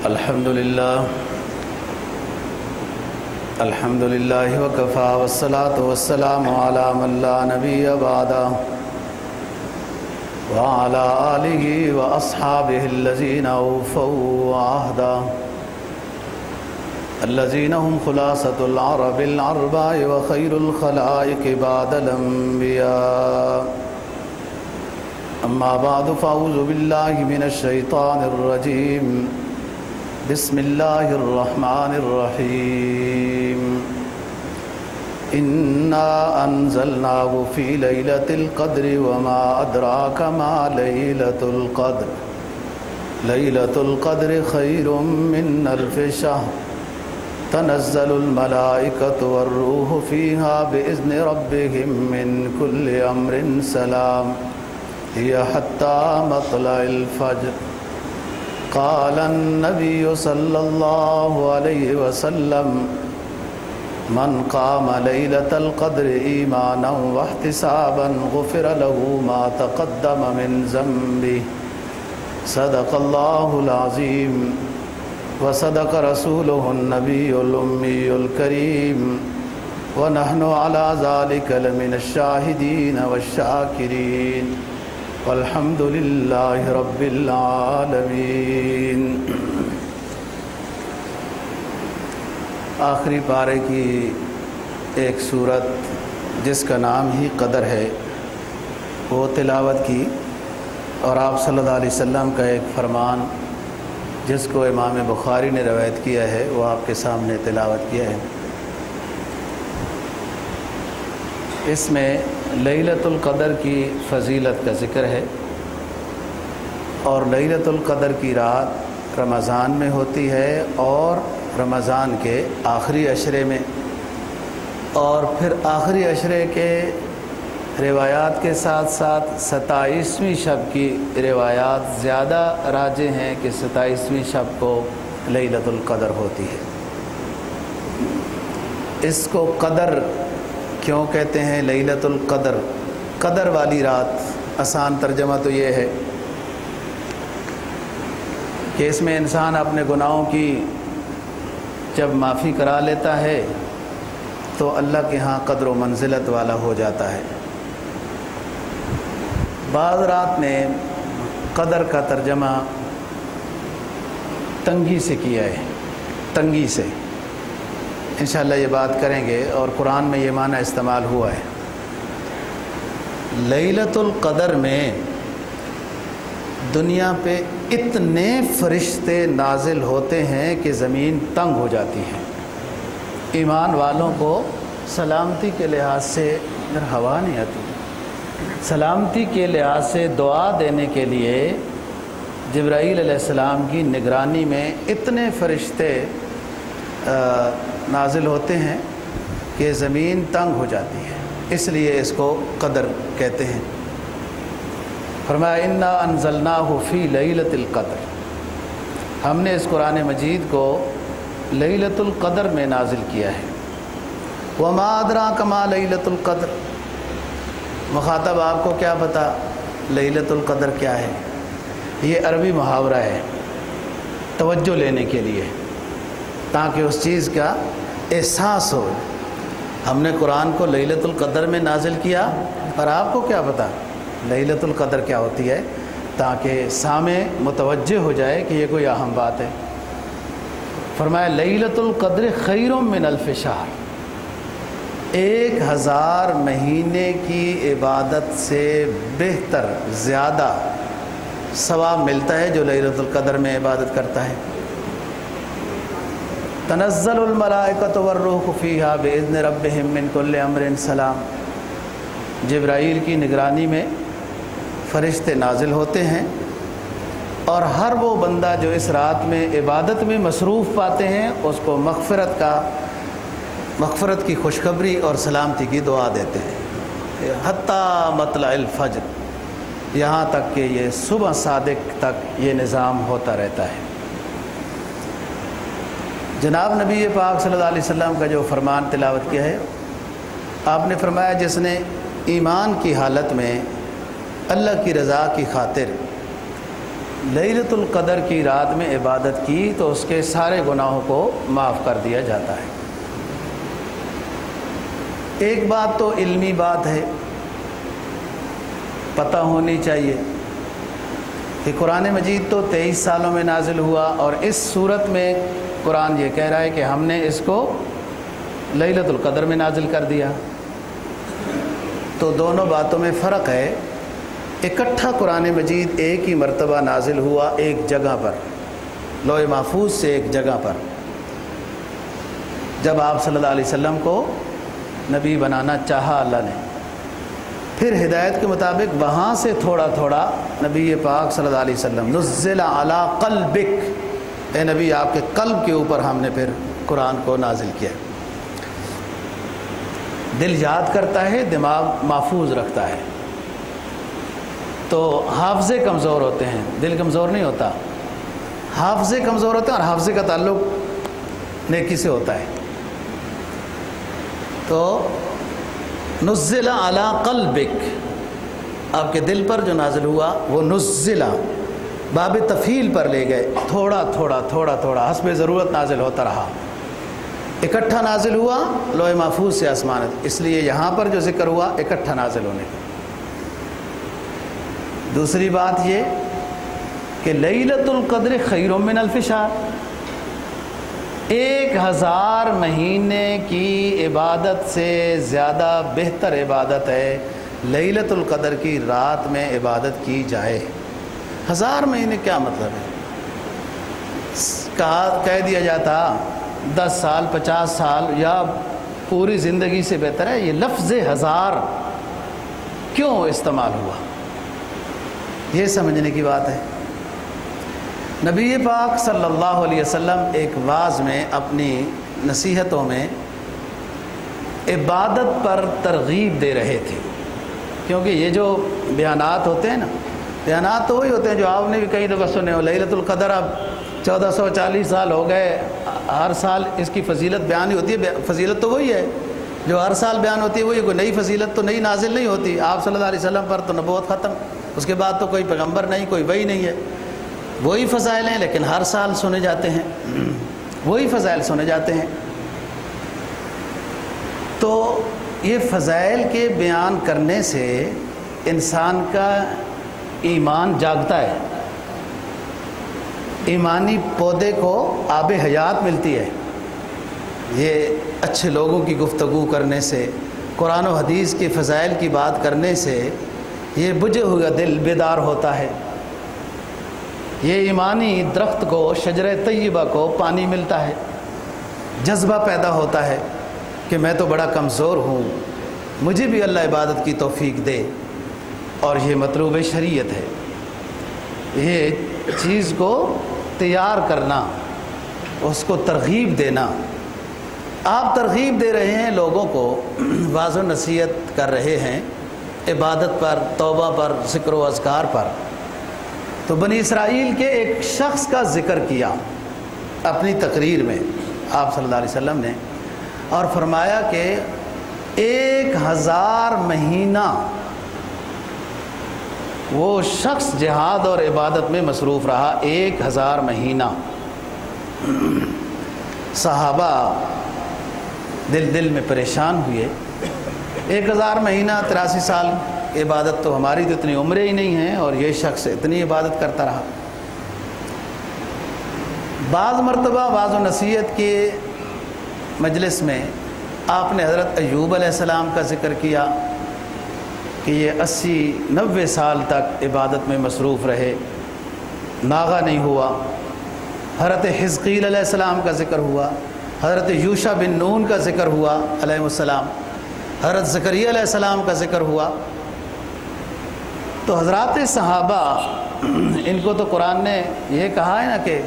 الحمد للہ وکفا والصلاة والسلام علی من لا نبی بعدہ وعلی آلہ واصحابہ الذین اوفوا عہدہ الذین هم خلاصة العرب العرباء وخیر الخلائق بعد الانبیاء اما بعد فاعوذ باللہ من الشیطان الرجیم بسم اللہ الرحمن الرحیم انا انزلناه فی لیلۃ القدر وما ادراک ما لیلۃ القدر لیلۃ القدر خیر من الف شہر تنزل الملائکۃ والروح فیہا باذن ربہم من کل امر سلام ہی حتی مطلع الفجر قال النبی صلی اللہ علیہ وسلم من قام لیلۃ القدر ایمانا واحتسابا غفر له ما تقدم من ذنبه صدق اللہ العظیم وصدق رسوله النبی الامی الکریم ونحن على ذلك لمن الشاہدین والشاکرین والحمد للہ رب العالمین۔ آخری پارے کی ایک سورت جس کا نام ہی قدر ہے وہ تلاوت کی، اور آپ صلی اللہ علیہ وسلم کا ایک فرمان جس کو امام بخاری نے روایت کیا ہے وہ آپ کے سامنے تلاوت کیا ہے۔ اس میں لیلۃ القدر کی فضیلت کا ذکر ہے، اور لیلۃ القدر کی رات رمضان میں ہوتی ہے اور رمضان کے آخری عشرے میں، اور پھر آخری عشرے کے روایات کے ساتھ ساتھ 27ویں شب کی روایات زیادہ راجح ہیں کہ 27ویں شب کو لیلۃ القدر ہوتی ہے۔ اس کو قدر کیوں کہتے ہیں؟ لیلۃ القدر، قدر والی رات۔ آسان ترجمہ تو یہ ہے کہ اس میں انسان اپنے گناہوں کی جب معافی کرا لیتا ہے تو اللہ کے ہاں قدر و منزلت والا ہو جاتا ہے۔ بعض رات نے قدر کا ترجمہ تنگی سے کیا ہے، تنگی سے، انشاءاللہ یہ بات کریں گے، اور قرآن میں یہ معنی استعمال ہوا ہے۔ لیلۃ القدر میں دنیا پہ اتنے فرشتے نازل ہوتے ہیں کہ زمین تنگ ہو جاتی ہے۔ ایمان والوں کو سلامتی کے لحاظ سے اگر ہوا نہیں آتی، سلامتی کے لحاظ سے دعا دینے کے لیے جبرائیل علیہ السلام کی نگرانی میں اتنے فرشتے نازل ہوتے ہیں کہ زمین تنگ ہو جاتی ہے، اس لیے اس کو قدر کہتے ہیں۔ فرمایا انا انزلناہ فی لیلۃ القدر، ہم نے اس قرآن مجید کو لیلۃ القدر میں نازل کیا ہے۔ وما ادراک ما لیلۃ القدر، مخاطب آپ کو کیا پتا لیلۃ القدر کیا ہے؟ یہ عربی محاورہ ہے توجہ لینے کے لیے، تاکہ اس چیز کا احساس ہو۔ ہم نے قرآن کو لیلۃ القدر میں نازل کیا، اور آپ کو کیا پتا لیلۃ القدر کیا ہوتی ہے، تاکہ سامع متوجہ ہو جائے کہ یہ کوئی اہم بات ہے۔ فرمایا لیلۃ القدر خیر من الف شہر، 1000 مہینے کی عبادت سے بہتر، زیادہ ثواب ملتا ہے جو لیلۃ القدر میں عبادت کرتا ہے۔ تنزل الملائکۃ والروح فیہا باذن ربہم من کل امر سلام، جبرائیل کی نگرانی میں فرشتے نازل ہوتے ہیں، اور ہر وہ بندہ جو اس رات میں عبادت میں مصروف پاتے ہیں اس کو مغفرت کی خوشخبری اور سلامتی کی دعا دیتے ہیں، حتی مطلع الفجر، یہاں تک کہ یہ صبح صادق تک یہ نظام ہوتا رہتا ہے۔ جناب نبی پاک صلی اللہ علیہ وسلم کا جو فرمان تلاوت کیا ہے، آپ نے فرمایا جس نے ایمان کی حالت میں اللہ کی رضا کی خاطر لیلۃ القدر کی رات میں عبادت کی تو اس کے سارے گناہوں کو معاف کر دیا جاتا ہے۔ ایک بات تو علمی بات ہے، پتہ ہونی چاہیے کہ قرآن مجید تو 23 سالوں میں نازل ہوا، اور اس صورت میں قرآن یہ کہہ رہا ہے کہ ہم نے اس کو لیلۃ القدر میں نازل کر دیا۔ تو دونوں باتوں میں فرق ہے۔ اکٹھا قرآن مجید ایک ہی مرتبہ نازل ہوا ایک جگہ پر، لوح محفوظ سے ایک جگہ پر، جب آپ صلی اللہ علیہ وسلم کو نبی بنانا چاہا اللہ نے۔ پھر ہدایت کے مطابق وہاں سے تھوڑا تھوڑا نبی پاک صلی اللہ علیہ وسلم نزل علی قلبک، اے نبی آپ کے قلب کے اوپر ہم نے پھر قرآن کو نازل کیا۔ دل یاد کرتا ہے، دماغ محفوظ رکھتا ہے۔ تو حافظے کمزور ہوتے ہیں، دل کمزور نہیں ہوتا۔ حافظے کمزور ہوتے ہیں، اور حافظے کا تعلق نیکی سے ہوتا ہے۔ تو نزل علی قلبک، آپ کے دل پر جو نازل ہوا وہ نزل باب تفعیل پر لے گئے، تھوڑا تھوڑا تھوڑا تھوڑا حسب ضرورت نازل ہوتا رہا۔ اکٹھا نازل ہوا لوح محفوظ سے آسمان، اس لیے یہاں پر جو ذکر ہوا اکٹھا نازل ہونے کا۔ دوسری بات یہ کہ لیلۃ القدر خیر من الف شہر، 1000 مہینے کی عبادت سے زیادہ بہتر عبادت ہے لیلۃ القدر کی رات میں عبادت کی جائے۔ 1000 مہینے کیا مطلب ہے؟ کہہ دیا جاتا 10 سال 50 سال یا پوری زندگی سے بہتر ہے۔ یہ لفظ 1000 کیوں استعمال ہوا، یہ سمجھنے کی بات ہے۔ نبی پاک صلی اللہ علیہ وسلم ایک واعظ میں اپنی نصیحتوں میں عبادت پر ترغیب دے رہے تھے، کیونکہ یہ جو بیانات ہوتے ہیں نا، بیانات تو وہی ہوتے ہیں جو آپ نے بھی کئی دفعہ سنے ہو۔ لیلۃ القدر اب 1440 سال ہو گئے، ہر سال اس کی فضیلت بیان ہی ہوتی ہے۔ فضیلت تو وہی ہے جو ہر سال بیان ہوتی ہے، وہی کوئی نئی فضیلت تو نئی نازل نہیں ہوتی۔ آپ صلی اللہ علیہ وسلم پر تو نبوت ختم، اس کے بعد تو کوئی پیغمبر نہیں، کوئی وحی نہیں ہے۔ وہی فضائل ہیں لیکن ہر سال سنے جاتے ہیں، وہی فضائل سنے جاتے ہیں۔ تو یہ فضائل کے بیان کرنے سے انسان کا ایمان جاگتا ہے، ایمانی پودے کو آب حیات ملتی ہے۔ یہ اچھے لوگوں کی گفتگو کرنے سے، قرآن و حدیث کے فضائل کی بات کرنے سے یہ بجھے ہوا دل بیدار ہوتا ہے۔ یہ ایمانی درخت کو، شجرہ طیبہ کو پانی ملتا ہے، جذبہ پیدا ہوتا ہے کہ میں تو بڑا کمزور ہوں، مجھے بھی اللہ عبادت کی توفیق دے۔ اور یہ مطلوب شریعت ہے، یہ چیز کو تیار کرنا، اس کو ترغیب دینا۔ آپ ترغیب دے رہے ہیں لوگوں کو، واعظ و نصیحت کر رہے ہیں عبادت پر، توبہ پر، ذکر و اذکار پر۔ تو بنی اسرائیل کے ایک شخص کا ذکر کیا اپنی تقریر میں آپ صلی اللہ علیہ وسلم نے، اور فرمایا کہ 1000 مہینہ وہ شخص جہاد اور عبادت میں مصروف رہا۔ 1000 مہینہ۔ صحابہ دل میں پریشان ہوئے۔ 1000 مہینہ 83 سال عبادت، تو ہماری تو اتنی عمریں ہی نہیں ہیں، اور یہ شخص اتنی عبادت کرتا رہا۔ بعض مرتبہ واعظ و نصیحت کے مجلس میں آپ نے حضرت ایوب علیہ السلام کا ذکر کیا کہ یہ 80-90 سال تک عبادت میں مصروف رہے، ناغہ نہیں ہوا۔ حضرت حزقیل علیہ السلام کا ذکر ہوا، حضرت یوشع بن نون کا ذکر ہوا علیہ السلام، حضرت زکریا علیہ السلام کا ذکر ہوا۔ تو حضرات صحابہ، ان کو تو قرآن نے یہ کہا ہے نا کہ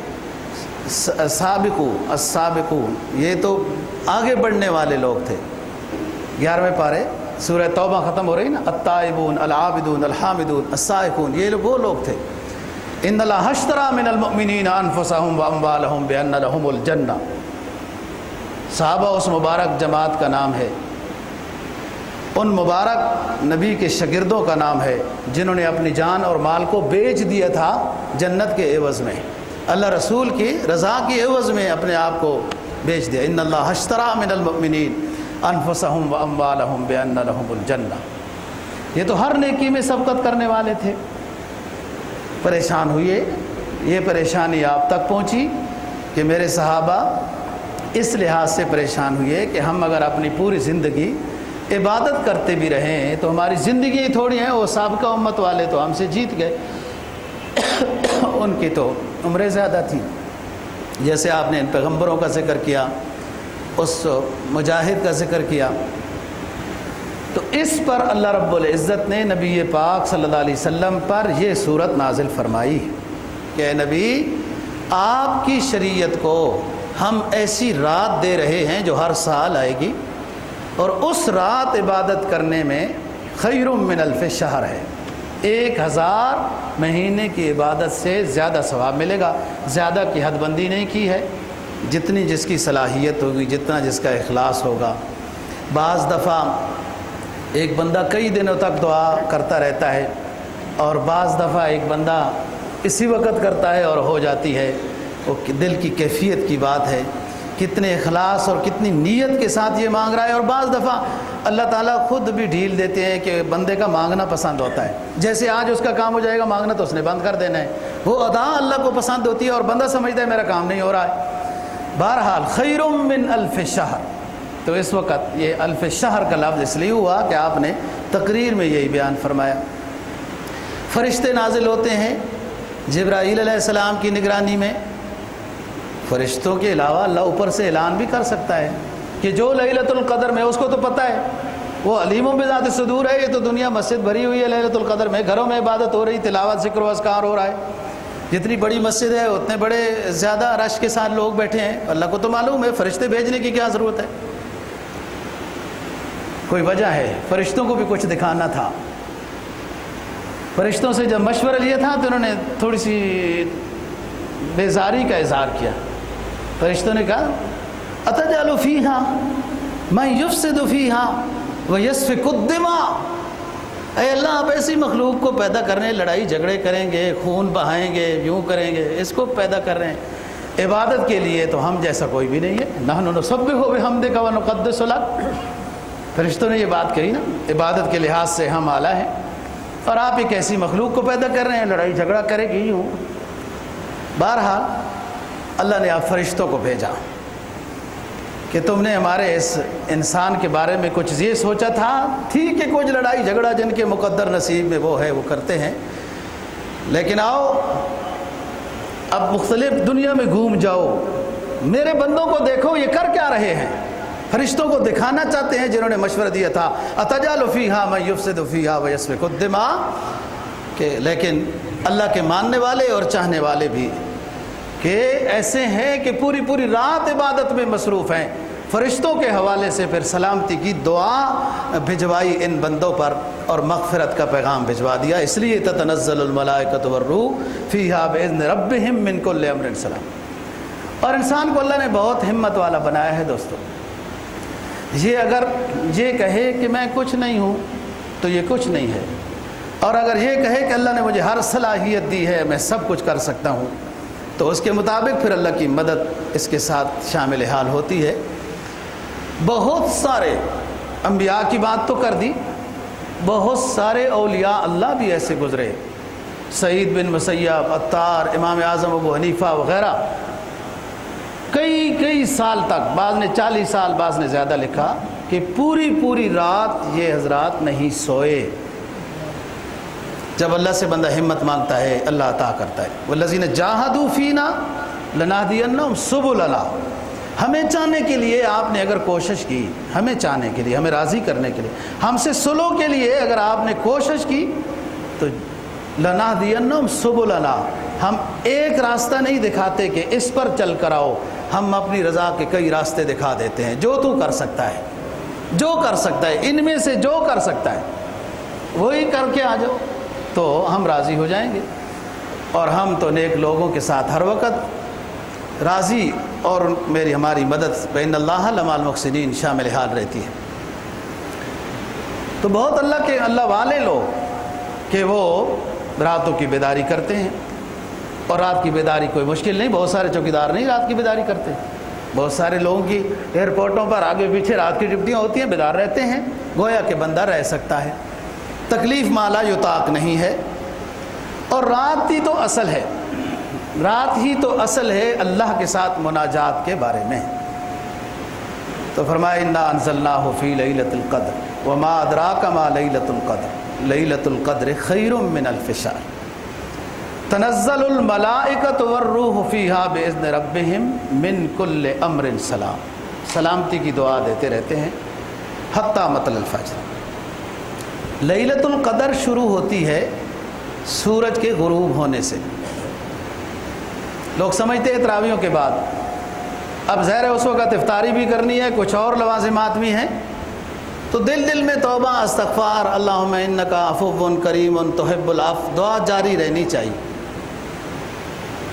سابقون السابقون، یہ تو آگے بڑھنے والے لوگ تھے۔ 11ویں پارے سورہ توبہ ختم ہو رہی نا، التائبون العابدون الحامدون السائحون، یہ وہ لوگ تھے۔ ان اللہ اشتری من المؤمنین انفسهم واموالهم بان لهم الجنہ، صحابہ اس مبارک جماعت کا نام ہے۔ ان مبارک نبی کے شاگردوں کا نام ہے جنہوں نے اپنی جان اور مال کو بیچ دیا تھا جنت کے عوض میں، اللہ رسول کی رضا کی عوض میں اپنے آپ کو بیچ دیا۔ ان اللہ اشتری من المؤمنین انفسهم واموالهم بان لهم الجنہ۔ یہ تو ہر نیکی میں سبقت کرنے والے تھے، پریشان ہوئے، یہ پریشانی آپ تک پہنچی کہ میرے صحابہ اس لحاظ سے پریشان ہوئے کہ ہم اگر اپنی پوری زندگی عبادت کرتے بھی رہیں تو ہماری زندگی تھوڑی ہیں، وہ سابقہ امت والے تو ہم سے جیت گئے، ان کی تو عمریں زیادہ تھیں۔ جیسے آپ نے ان پیغمبروں کا ذکر کیا، اس مجاہد کا ذکر کیا، تو اس پر اللہ رب العزت نے نبی پاک صلی اللہ علیہ وسلم پر یہ صورت نازل فرمائی کہ اے نبی، آپ کی شریعت کو ہم ایسی رات دے رہے ہیں جو ہر سال آئے گی، اور اس رات عبادت کرنے میں خیر من الف شہر ہے، 1000 مہینے کی عبادت سے زیادہ ثواب ملے گا۔ زیادہ کی حد بندی نہیں کی ہے، جتنی جس کی صلاحیت ہوگی، جتنا جس کا اخلاص ہوگا۔ بعض دفعہ ایک بندہ کئی دنوں تک دعا کرتا رہتا ہے، اور بعض دفعہ ایک بندہ اسی وقت کرتا ہے اور ہو جاتی ہے، وہ دل کی کیفیت کی بات ہے، کتنے اخلاص اور کتنی نیت کے ساتھ یہ مانگ رہا ہے۔ اور بعض دفعہ اللہ تعالیٰ خود بھی ڈھیل دیتے ہیں کہ بندے کا مانگنا پسند ہوتا ہے، جیسے آج اس کا کام ہو جائے گا، مانگنا تو اس نے بند کر دینا ہے، وہ ادا اللہ کو پسند ہوتی ہے اور بندہ سمجھتا ہے میرا کام نہیں ہو رہا ہے۔ بہرحال خیر من الف شہر، تو اس وقت یہ الف شہر کا لفظ اس لیے ہوا کہ آپ نے تقریر میں یہی بیان فرمایا۔ فرشتے نازل ہوتے ہیں جبرائیل علیہ السلام کی نگرانی میں۔ فرشتوں کے علاوہ اللہ اوپر سے اعلان بھی کر سکتا ہے کہ جو لیلۃ القدر میں، اس کو تو پتہ ہے، وہ علیم بذات الصدور ہے۔ یہ تو دنیا مسجد بھری ہوئی ہے لیلۃ القدر میں، گھروں میں عبادت ہو رہی، تلاوت، ذکر و اذکار ہو رہا ہے، جتنی بڑی مسجد ہے اتنے بڑے زیادہ رش کے ساتھ لوگ بیٹھے ہیں، اللہ کو تو معلوم ہے، فرشتے بھیجنے کی کیا ضرورت ہے؟ کوئی وجہ ہے، فرشتوں کو بھی کچھ دکھانا تھا۔ فرشتوں سے جب مشورہ لیا تھا تو انہوں نے تھوڑی سی بیزاری کا اظہار کیا۔ فرشتوں نے کہا اتجعل فیہا من یفسد فیہا ویسفک الدماء، اے اللہ آپ ایسی مخلوق کو پیدا کر رہے ہیں، لڑائی جھگڑے کریں گے، خون بہائیں گے، یوں کریں گے، اس کو پیدا کر رہے ہیں عبادت کے لیے، تو ہم جیسا کوئی بھی نہیں ہے۔ نحن نسبح بحمدک ونقدس لک، فرشتوں نے یہ بات کہی نا، عبادت کے لحاظ سے ہم اعلیٰ ہیں، اور آپ ایک ایسی مخلوق کو پیدا کر رہے ہیں، لڑائی جھگڑا کرے گی یوں۔ بہرحال اللہ نے آپ فرشتوں کو بھیجا کہ تم نے ہمارے اس انسان کے بارے میں کچھ یہ سوچا تھا، ٹھیک ہے کچھ لڑائی جھگڑا جن کے مقدر نصیب میں وہ ہے وہ کرتے ہیں، لیکن آؤ اب مختلف دنیا میں گھوم جاؤ، میرے بندوں کو دیکھو یہ کر کیا رہے ہیں۔ فرشتوں کو دکھانا چاہتے ہیں جنہوں نے مشورہ دیا تھا اتجعل فیہا من یفسد فیہا ویسفک الدماء، کہ لیکن اللہ کے ماننے والے اور چاہنے والے بھی کہ ایسے ہیں کہ پوری پوری رات عبادت میں مصروف ہیں۔ فرشتوں کے حوالے سے پھر سلامتی کی دعا بھجوائی ان بندوں پر، اور مغفرت کا پیغام بھجوا دیا۔ اس لیے تتنزل الملائکۃ والروح فیہا باذن ربہم من کل امر سلام۔ اور انسان کو اللہ نے بہت ہمت والا بنایا ہے دوستو۔ یہ اگر یہ کہے کہ میں کچھ نہیں ہوں تو یہ کچھ نہیں ہے، اور اگر یہ کہے کہ اللہ نے مجھے ہر صلاحیت دی ہے، میں سب کچھ کر سکتا ہوں، تو اس کے مطابق پھر اللہ کی مدد اس کے ساتھ شامل حال ہوتی ہے۔ بہت سارے انبیاء کی بات تو کر دی، بہت سارے اولیاء اللہ بھی ایسے گزرے، سعید بن مسیب، عطار، امام اعظم ابو حنیفہ وغیرہ، کئی سال تک، بعض نے 40 سال، بعض نے زیادہ لکھا کہ پوری رات یہ حضرات نہیں سوئے۔ جب اللہ سے بندہ ہمت مانگتا ہے اللہ عطا کرتا ہے۔ والذین جاہدوا فینا لنہدینہم سبلنا، ہمیں چاہنے کے لیے آپ نے اگر کوشش کی، ہمیں چاہنے کے لیے، ہمیں راضی کرنے کے لیے، ہم سے سلو کے لیے اگر آپ نے کوشش کی تو لنہدینہم سبلنا، ہم ایک راستہ نہیں دکھاتے کہ اس پر چل کر آؤ، ہم اپنی رضا کے کئی راستے دکھا دیتے ہیں۔ جو تو کر سکتا ہے، جو کر سکتا ہے، ان میں سے جو کر سکتا ہے وہی کر کے آ جاؤ تو ہم راضی ہو جائیں گے، اور ہم تو نیک لوگوں کے ساتھ ہر وقت راضی، اور ہماری مدد بین اللہ لمع المحسنین شامل حال رہتی ہے۔ تو بہت اللہ والے لوگ کہ وہ راتوں کی بیداری کرتے ہیں، اور رات کی بیداری کوئی مشکل نہیں، بہت سارے چوکیدار نہیں رات کی بیداری کرتے، بہت سارے لوگوں کی ایئرپورٹوں پر آگے پیچھے رات کی ڈیوٹیاں ہوتی ہیں، بیدار رہتے ہیں، گویا کہ بندہ رہ سکتا ہے، تکلیف مالا یطاق نہیں ہے۔ اور رات ہی تو اصل ہے، رات ہی تو اصل ہے اللہ کے ساتھ مناجات کے بارے میں۔ تو فرمایا انا انزلناہ فی لیلۃ القدر وما ادراک ما لیلۃ القدر لیلۃ القدر خیر من الف شہر تنزل الملائکۃ والروح فیہا باذن ربہم من کل امر سلام۔ سلامتی کی دعا دیتے رہتے ہیں حتی مطلع الفجر۔ لیلۃ القدر شروع ہوتی ہے سورج کے غروب ہونے سے۔ لوگ سمجھتے ہیں تراویحوں کے بعد، اب ظاہر ہے اس وقت افطاری بھی کرنی ہے، کچھ اور لوازمات بھی ہیں، تو دل میں توبہ استغفار اللہم انک عفو کریم تحب العفو دعا جاری رہنی چاہیے۔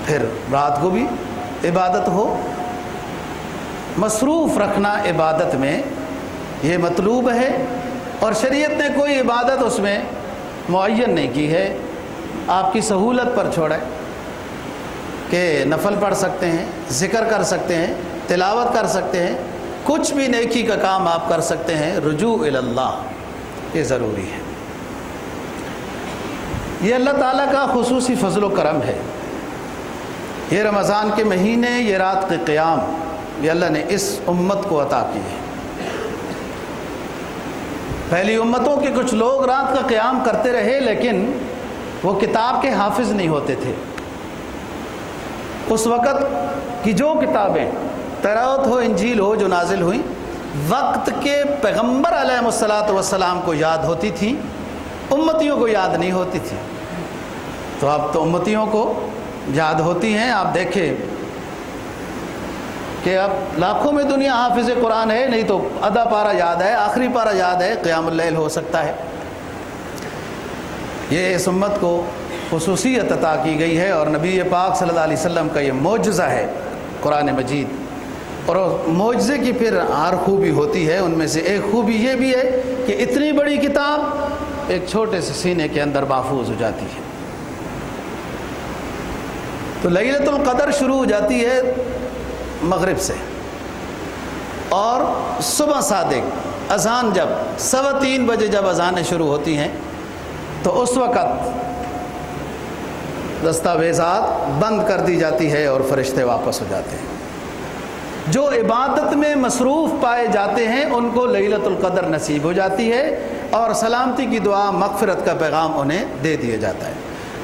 پھر رات کو بھی عبادت ہو، مصروف رکھنا عبادت میں یہ مطلوب ہے، اور شریعت نے کوئی عبادت اس میں معین نہیں کی ہے، آپ کی سہولت پر چھوڑے کہ نفل پڑھ سکتے ہیں، ذکر کر سکتے ہیں، تلاوت کر سکتے ہیں، کچھ بھی نیکی کا کام آپ کر سکتے ہیں، رجوع الی اللہ یہ ضروری ہے۔ یہ اللہ تعالیٰ کا خصوصی فضل و کرم ہے۔ یہ رمضان کے مہینے، یہ رات کے قیام، یہ اللہ نے اس امت کو عطا کی ہے۔ پہلی امتوں کے کچھ لوگ رات کا قیام کرتے رہے، لیکن وہ کتاب کے حافظ نہیں ہوتے تھے۔ اس وقت کی جو کتابیں تورات ہو، انجیل ہو، جو نازل ہوئیں، وقت کے پیغمبر علیہ الصلاۃ والسلام کو یاد ہوتی تھیں، امتیوں کو یاد نہیں ہوتی تھی۔ تو اب تو امتیوں کو یاد ہوتی ہیں۔ آپ دیکھیں کہ اب لاکھوں میں دنیا حافظ قرآن ہے، نہیں تو آدھا پارہ یاد ہے، آخری پارہ یاد ہے، قیام اللیل ہو سکتا ہے۔ یہ اس امت کو خصوصیت عطا کی گئی ہے، اور نبی پاک صلی اللہ علیہ وسلم کا یہ معجزہ ہے قرآن مجید۔ اور معجزے کی پھر ہر خوبی ہوتی ہے، ان میں سے ایک خوبی یہ بھی ہے کہ اتنی بڑی کتاب ایک چھوٹے سے سینے کے اندر محفوظ ہو جاتی ہے۔ تو لیلۃ القدر شروع ہو جاتی ہے مغرب سے، اور صبح صادق اذان جب 3:15 بجے جب اذانیں شروع ہوتی ہیں، تو اس وقت دستاویزات بند کر دی جاتی ہے اور فرشتے واپس ہو جاتے ہیں۔ جو عبادت میں مصروف پائے جاتے ہیں ان کو لیلۃ القدر نصیب ہو جاتی ہے، اور سلامتی کی دعا، مغفرت کا پیغام انہیں دے دیا جاتا ہے۔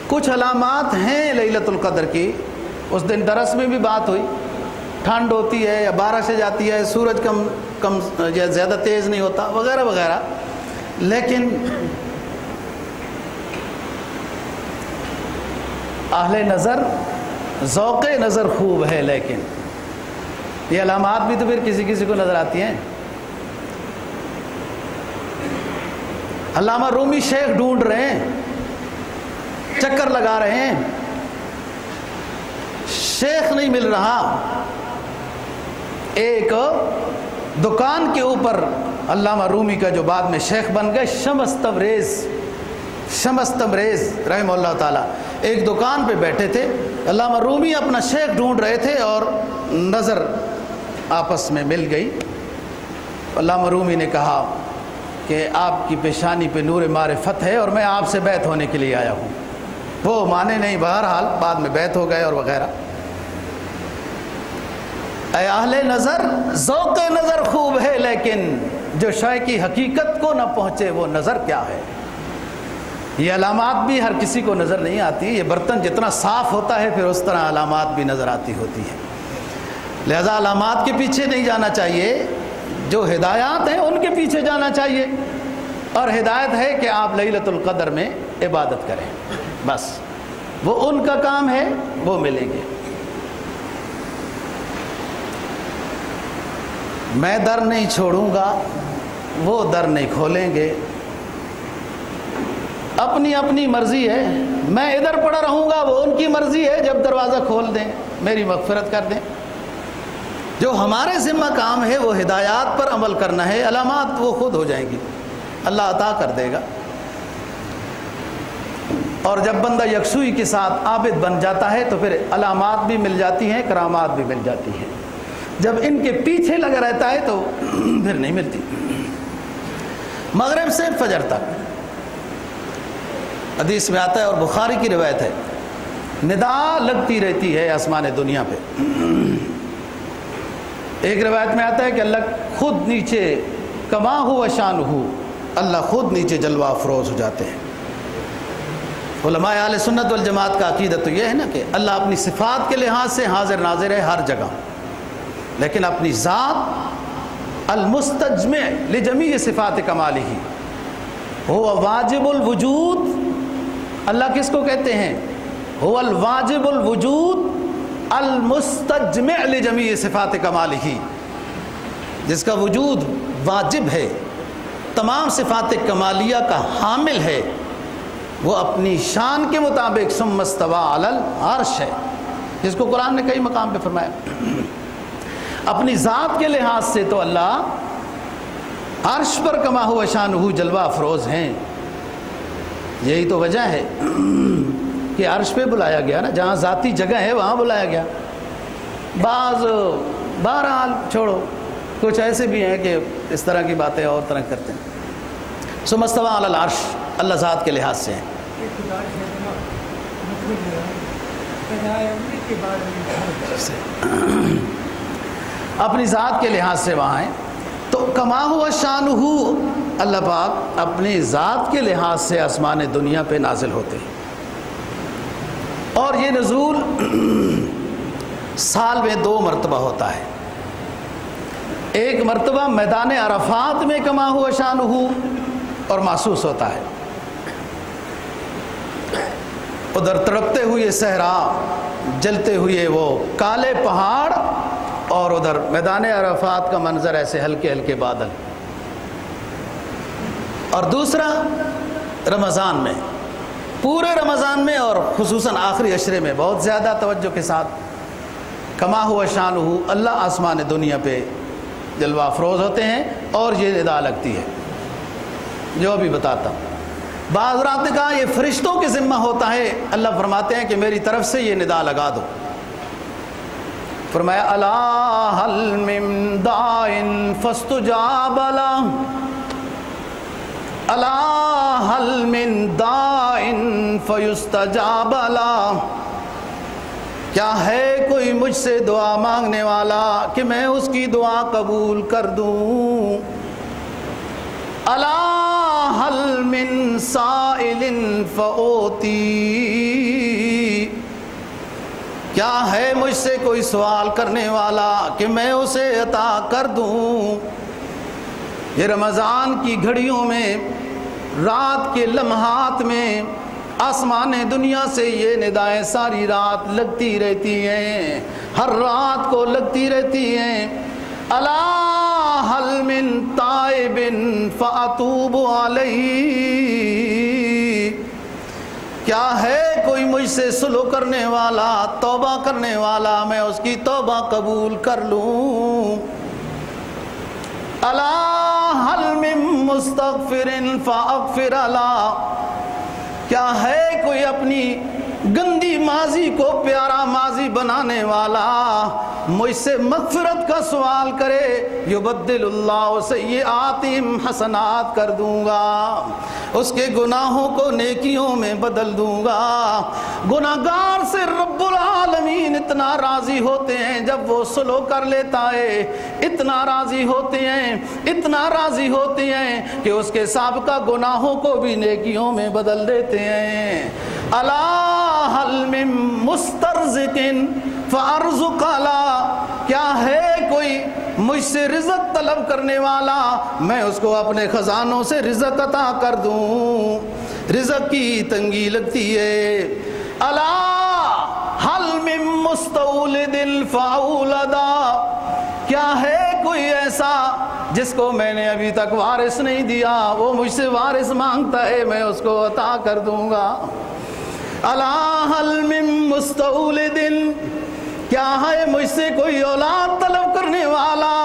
کچھ علامات ہیں لیلۃ القدر کی، اس دن درس میں بھی بات ہوئی، ٹھنڈ ہوتی ہے یا بارش سے جاتی ہے، سورج کم یا زیادہ تیز نہیں ہوتا، وغیرہ وغیرہ، لیکن اہل نظر ذوق نظر خوب ہے، لیکن یہ علامات بھی تو پھر کسی کسی کو نظر آتی ہیں۔ علامہ رومی شیخ ڈھونڈ رہے ہیں، چکر لگا رہے ہیں، شیخ نہیں مل رہا۔ ایک دکان کے اوپر علامہ رومی کا جو بعد میں شیخ بن گئے، شمس تبریز رحمہ اللہ تعالیٰ، ایک دکان پہ بیٹھے تھے، علامہ رومی اپنا شیخ ڈھونڈ رہے تھے، اور نظر آپس میں مل گئی۔ علامہ رومی نے کہا کہ آپ کی پیشانی پہ نور معرفت ہے، اور میں آپ سے بیعت ہونے کے لیے آیا ہوں۔ وہ مانے نہیں، بہرحال بعد میں بیعت ہو گئے اور وغیرہ۔ اے اہل نظر ذوق نظر خوب ہے، لیکن جو شے کی حقیقت کو نہ پہنچے وہ نظر کیا ہے۔ یہ علامات بھی ہر کسی کو نظر نہیں آتی۔ یہ برتن جتنا صاف ہوتا ہے پھر اس طرح علامات بھی نظر آتی ہوتی ہیں، لہذا علامات کے پیچھے نہیں جانا چاہیے، جو ہدایات ہیں ان کے پیچھے جانا چاہیے، اور ہدایت ہے کہ آپ لیلۃ القدر میں عبادت کریں، بس وہ ان کا کام ہے، وہ ملیں گے۔ میں در نہیں چھوڑوں گا، وہ در نہیں کھولیں گے، اپنی اپنی مرضی ہے، میں ادھر پڑا رہوں گا، وہ ان کی مرضی ہے، جب دروازہ کھول دیں میری مغفرت کر دیں۔ جو ہمارے ذمہ کام ہے وہ ہدایات پر عمل کرنا ہے، علامات وہ خود ہو جائیں گی۔ اللہ عطا کر دے گا۔ اور جب بندہ یکسوئی کے ساتھ عابد بن جاتا ہے تو پھر علامات بھی مل جاتی ہیں، کرامات بھی مل جاتی ہیں۔ جب ان کے پیچھے لگا رہتا ہے تو پھر نہیں ملتی۔ مغرب سے فجر تک حدیث میں آتا ہے اور بخاری کی روایت ہے، ندا لگتی رہتی ہے آسمان دنیا پہ۔ ایک روایت میں آتا ہے کہ اللہ خود نیچے کما ہوا شان ہو، اللہ خود نیچے جلوہ افروز ہو جاتے ہیں۔ علماء اہل سنت والجماعت کا عقیدہ تو یہ ہے نا کہ اللہ اپنی صفات کے لحاظ سے حاضر ناظر ہے ہر جگہ، لیکن اپنی ذات المستجمع لجمیع صفات کمالہ، هو واجب الوجود۔ اللہ کس کو کہتے ہیں؟ هو الواجب الوجود المستجمع لجمیع صفات کمالہ، جس کا وجود واجب ہے، تمام صفات کمالیہ کا حامل ہے، وہ اپنی شان کے مطابق ثم استوى علی العرش ہے، جس کو قرآن نے کئی مقام پہ فرمایا۔ اپنی ذات کے لحاظ سے تو اللہ عرش پر کما ہوا شانہ جلوہ افروز ہیں۔ یہی تو وجہ ہے کہ عرش پہ بلایا گیا نا، جہاں ذاتی جگہ ہے وہاں بلایا گیا۔ بہرحال چھوڑو، کچھ ایسے بھی ہیں کہ اس طرح کی باتیں اور طرح کرتے ہیں۔ ثم استوى علی العرش، اللہ ذات کے لحاظ سے ہیں۔ اپنی ذات کے لحاظ سے وہاں ہیں تو کما ہوا شانہ، اللہ پاک اپنی ذات کے لحاظ سے آسمان دنیا پہ نازل ہوتے ہیں، اور یہ نزول سال میں 2 مرتبہ ہوتا ہے۔ ایک مرتبہ میدان عرفات میں کما ہوا شانہ اور محسوس ہوتا ہے، ادھر تڑپتے ہوئے صحرا، جلتے ہوئے وہ کالے پہاڑ، اور ادھر میدان عرفات کا منظر ایسے ہلکے ہلکے بادل۔ اور دوسرا رمضان میں، پورے رمضان میں اور خصوصاً آخری عشرے میں بہت زیادہ توجہ کے ساتھ کما ہوا شانہ اللہ آسمان دنیا پہ جلوہ افروز ہوتے ہیں، اور یہ ندا لگتی ہے جو ابھی بتاتا ہوں۔ بعض رات نے کہا یہ فرشتوں کے ذمہ ہوتا ہے، اللہ فرماتے ہیں کہ میری طرف سے یہ ندا لگا دو۔ فرمایا الا هل من داع فاستجاب له، الا هل من داع فيستجاب له، کیا ہے کوئی مجھ سے دعا مانگنے والا کہ میں اس کی دعا قبول کر دوں؟ الا هل من سائل فأوتی، کیا ہے مجھ سے کوئی سوال کرنے والا کہ میں اسے عطا کر دوں؟ یہ رمضان کی گھڑیوں میں، رات کے لمحات میں آسمان دنیا سے یہ ندائیں ساری رات لگتی رہتی ہیں، ہر رات کو لگتی رہتی ہیں۔ الا هل من تائب فاتوب علیہ، کیا ہے کوئی مجھ سے سلو کرنے والا، توبہ کرنے والا، میں اس کی توبہ قبول کر لوں؟ الا هل من مستغفر فاغفر له، کیا ہے کوئی اپنی گندی ماضی کو پیارا ماضی بنانے والا، مجھ سے مغفرت کا سوال کرے؟ یبدل اللہ سیئاتہم حسنات کر دوں گا، اس کے گناہوں کو نیکیوں میں بدل دوں گا۔ گناہگار سے رب العالمین اتنا راضی ہوتے ہیں جب وہ سلو کر لیتا ہے، اتنا راضی ہوتے ہیں، اتنا راضی ہوتے ہیں کہ اس کے سابقہ گناہوں کو بھی نیکیوں میں بدل دیتے ہیں۔ الا هل من مسترزق فارزق له، کیا ہے کوئی مجھ سے رزق طلب کرنے والا، میں اس کو اپنے خزانوں سے رزق عطا کر دوں؟ رزق کی تنگی لگتی ہے۔ الا هل من مستولد فاولد، کیا ہے کوئی ایسا جس کو میں نے ابھی تک وارث نہیں دیا، وہ مجھ سے وارث مانگتا ہے، میں اس کو عطا کر دوں گا۔ الا هل من مستولد، کیا ہے مجھ سے کوئی اولاد طلب کرنے والا،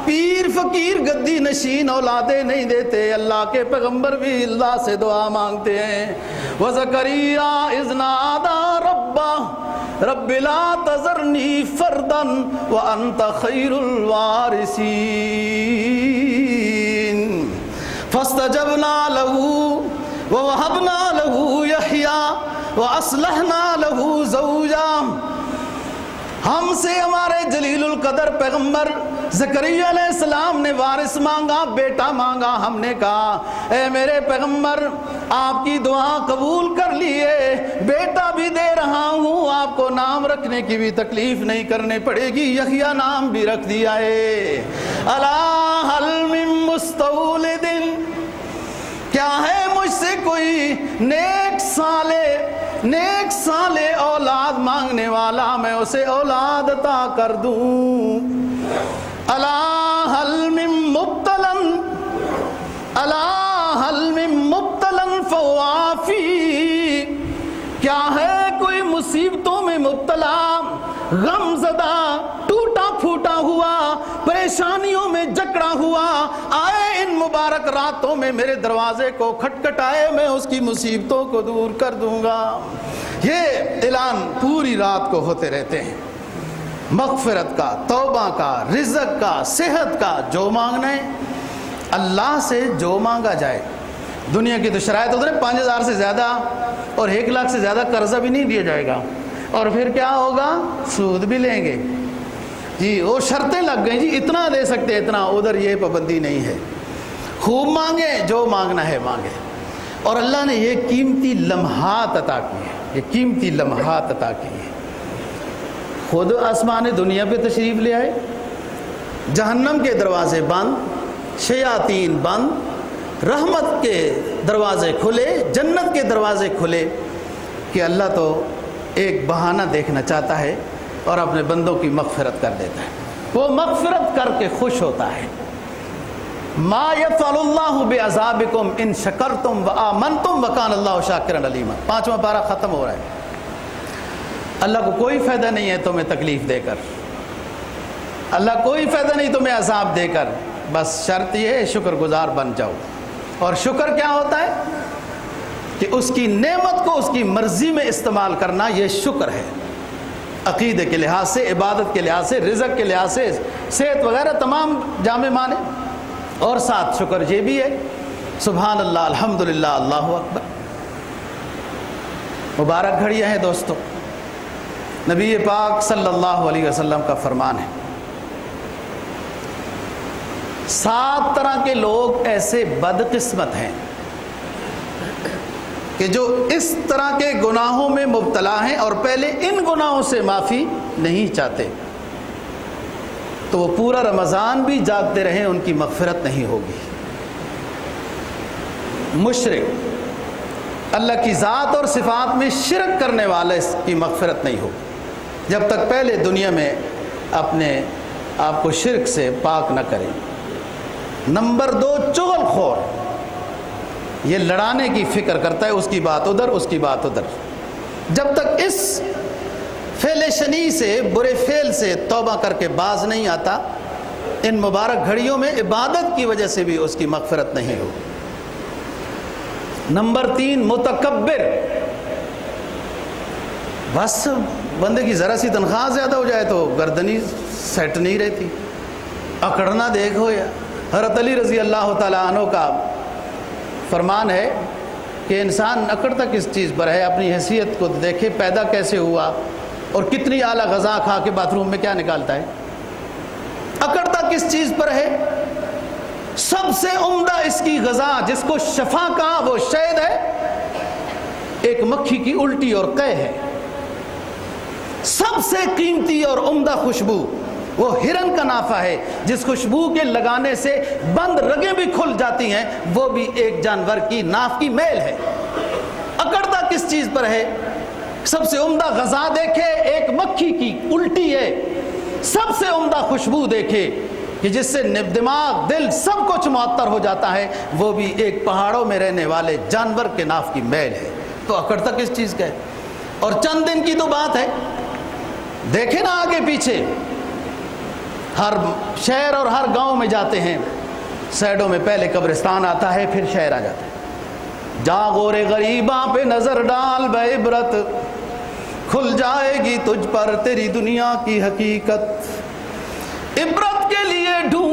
پیر فقیر فقیر گدی نشین اولادیں نہیں دیتے، اللہ کے پیغمبر بھی اللہ سے دعا مانگتے ہیں۔ وَزَكَرِيَّا إِذْ نَادَىٰ رَبَّهُ رَبِّ لَا تَذَرْنِي فَرْدًا وَأَنْتَ خَيْرُ الْوَارِثِينَ فَاسْتَجَبْنَا لَهُ وَوَهَبْنَا لَهُ يَحْيَىٰ وَأَصْلَحْنَا لَهُ زَوْجَهُ۔ ہم سے ہمارے جلیل القدر پیغمبر زکریا علیہ السلام نے وارث مانگا، بیٹا مانگا۔ ہم نے کہا اے میرے پیغمبر آپ کی دعا قبول کر لیے، بیٹا بھی دے رہا ہوں، آپ کو نام رکھنے کی بھی تکلیف نہیں کرنے پڑے گی، یحییٰ نام بھی رکھ دیا ہے۔ الا هل من مستولد، کیا ہے مجھ سے کوئی نیک صالح اولاد مانگنے والا، میں اسے اولاد عطا کر دوں۔ الا هل من مبتلا فوافی، کیا ہے کوئی مصیبتوں میں مبتلا، غم زدہ، ٹوٹا پھوٹا ہوا، پریشانیوں میں جکڑا ہوا، آئے ان مبارک راتوں میں میرے دروازے کو کھٹکھٹائے، میں اس کی مصیبتوں کو دور کر دوں گا۔ یہ اعلان پوری رات کو ہوتے رہتے ہیں، مغفرت کا، توبہ کا، رزق کا، صحت کا، جو مانگنا ہے اللہ سے جو مانگا جائے۔ دنیا کی تو شرائط ادھر 5000 سے زیادہ اور 1 لاکھ سے زیادہ قرضہ بھی نہیں دیا جائے گا، اور پھر کیا ہوگا، سود بھی لیں گے جی، وہ شرطیں لگ گئیں جی، اتنا دے سکتے اتنا، ادھر یہ پابندی نہیں ہے، خوب مانگے، جو مانگنا ہے مانگے۔ اور اللہ نے یہ قیمتی لمحات عطا کیے، یہ قیمتی لمحات عطا کیے۔ خود آسمان دنیا پہ تشریف لے آئے، جہنم کے دروازے بند، شیاطین بند، رحمت کے دروازے کھلے، جنت کے دروازے کھلے، کہ اللہ تو ایک بہانہ دیکھنا چاہتا ہے اور اپنے بندوں کی مغفرت کر دیتا ہے، وہ مغفرت کر کے خوش ہوتا ہے۔ ما یفعل اللہ بعذابکم ان شکرتم وآمنتم وکان اللہ شاکرا علیما۔ 5واں پارہ ختم ہو رہا ہے۔ اللہ کو کوئی فائدہ نہیں ہے تمہیں تکلیف دے کر، اللہ کوئی فائدہ نہیں تمہیں عذاب دے کر، بس شرط یہ ہے شکر گزار بن جاؤ۔ اور شکر کیا ہوتا ہے کہ اس کی نعمت کو اس کی مرضی میں استعمال کرنا، یہ شکر ہے، عقیدے کے لحاظ سے، عبادت کے لحاظ سے، رزق کے لحاظ سے، صحت وغیرہ تمام جامع معنی۔ اور ساتھ شکر یہ بھی ہے سبحان اللہ، الحمدللہ، اللہ اکبر۔ مبارک گھڑیاں ہیں دوستو، نبی پاک صلی اللہ علیہ وسلم کا فرمان ہے، 7 طرح کے لوگ ایسے بدقسمت ہیں کہ جو اس طرح کے گناہوں میں مبتلا ہیں اور پہلے ان گناہوں سے معافی نہیں چاہتے، تو وہ پورا رمضان بھی جاگتے رہیں ان کی مغفرت نہیں ہوگی۔ مشرک، اللہ کی ذات اور صفات میں شرک کرنے والے کی مغفرت نہیں ہوگی جب تک پہلے دنیا میں اپنے آپ کو شرک سے پاک نہ کریں۔ نمبر 2، چغل خور، یہ لڑانے کی فکر کرتا ہے، اس کی بات ادھر، اس کی بات ادھر۔ جب تک اس فعل شنی سے، برے فعل سے توبہ کر کے باز نہیں آتا، ان مبارک گھڑیوں میں عبادت کی وجہ سے بھی اس کی مغفرت نہیں ہو۔ نمبر 3، متکبر، بس بندے کی ذرا سی تنخواہ زیادہ ہو جائے تو گردنی سیٹ نہیں رہتی، اکڑنا دیکھو۔ یا حضرت علی رضی اللہ تعالیٰ عنہ کا فرمان ہے کہ انسان اکڑتا کس چیز پر ہے، اپنی حیثیت کو دیکھے، پیدا کیسے ہوا اور کتنی اعلیٰ غذا کھا کے باتھ روم میں کیا نکالتا ہے، اکڑتا کس چیز پر ہے؟ سب سے عمدہ اس کی غذا جس کو شفا کا وہ شہد ہے، ایک مکھی کی الٹی اور قے ہے۔ سب سے قیمتی اور عمدہ خوشبو وہ ہرن کا نافہ ہے، جس خوشبو کے لگانے سے بند رگیں بھی کھل جاتی ہیں، وہ بھی ایک جانور کی ناف کی میل ہے۔ اکڑتا کس چیز پر ہے؟ سب سے عمدہ غذا دیکھے ایک مکھی کی الٹی ہے، سب سے عمدہ خوشبو دیکھے کہ جس سے دماغ، دل سب کچھ معطر ہو جاتا ہے، وہ بھی ایک پہاڑوں میں رہنے والے جانور کے ناف کی میل ہے۔ تو اکڑتا کس چیز کا ہے؟ اور چند دن کی تو بات ہے، دیکھیں نا آگے پیچھے، ہر شہر اور ہر گاؤں میں جاتے ہیں، سائڈوں میں پہلے قبرستان آتا ہے، پھر شہر آ جاتا ہے۔ جا غور غریباں پہ نظر ڈال بے عبرت، کھل جائے گی تجھ پر تیری دنیا کی حقیقت۔ عبرت کے لیے ڈھونڈ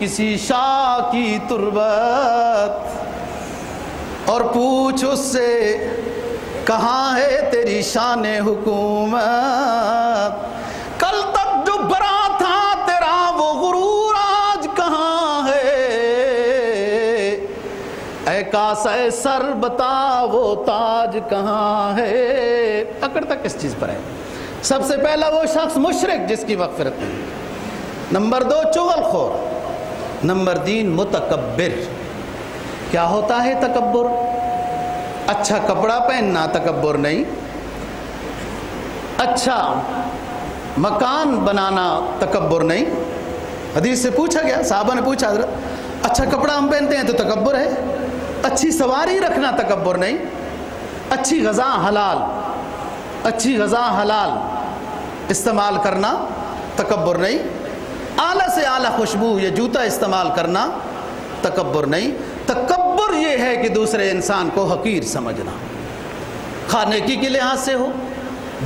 کسی شاہ کی تربت، اور پوچھ اس سے کہاں ہے تیری شان حکومت۔ کل تک جو برا تھا تیرا وہ غرور آج کہاں ہے، اے کاسہ سر بتا وہ تاج کہاں ہے۔ اکڑ تک کس چیز پر ہے؟ سب سے پہلا وہ شخص مشرک جس کی مغفرت نہیں، نمبر 2 چغل خور، نمبر 3 متکبر۔ کیا ہوتا ہے تکبر؟ اچھا کپڑا پہننا تکبر نہیں، اچھا مکان بنانا تکبر نہیں۔ حدیث سے پوچھا گیا، صحابہ نے پوچھا حضرت اچھا کپڑا ہم پہنتے ہیں تو تکبر ہے؟ اچھی سواری رکھنا تکبر نہیں، اچھی غذا حلال استعمال کرنا تکبر نہیں، اعلیٰ سے اعلیٰ خوشبو یا جوتا استعمال کرنا تکبر نہیں۔ تکبر یہ ہے کہ دوسرے انسان کو حقیر سمجھنا، خواہ نیکی کے لحاظ سے ہو،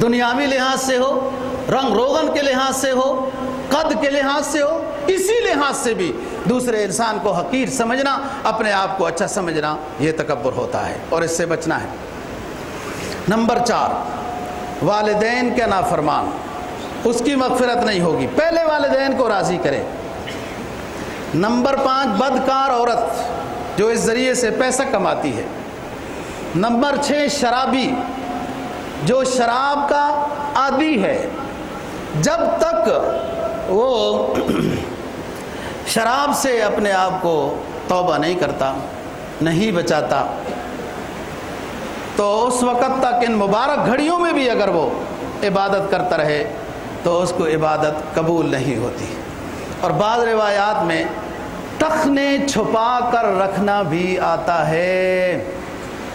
دنیاوی لحاظ سے ہو، رنگ روغن کے لحاظ سے ہو، قد کے لحاظ سے ہو، اسی لحاظ سے بھی دوسرے انسان کو حقیر سمجھنا، اپنے آپ کو اچھا سمجھنا، یہ تکبر ہوتا ہے اور اس سے بچنا ہے۔ نمبر 4 والدین کے نافرمان، اس کی مغفرت نہیں ہوگی، پہلے والدین کو راضی کرے۔ نمبر 5 بدکار عورت جو اس ذریعے سے پیسہ کماتی ہے۔ نمبر 6 شرابی جو شراب کا عادی ہے، جب تک وہ شراب سے اپنے آپ کو توبہ نہیں کرتا، نہیں بچاتا، تو اس وقت تک ان مبارک گھڑیوں میں بھی اگر وہ عبادت کرتا رہے تو اس کو عبادت قبول نہیں ہوتی۔ اور بعض روایات میں ٹخنے چھپا کر رکھنا بھی آتا ہے۔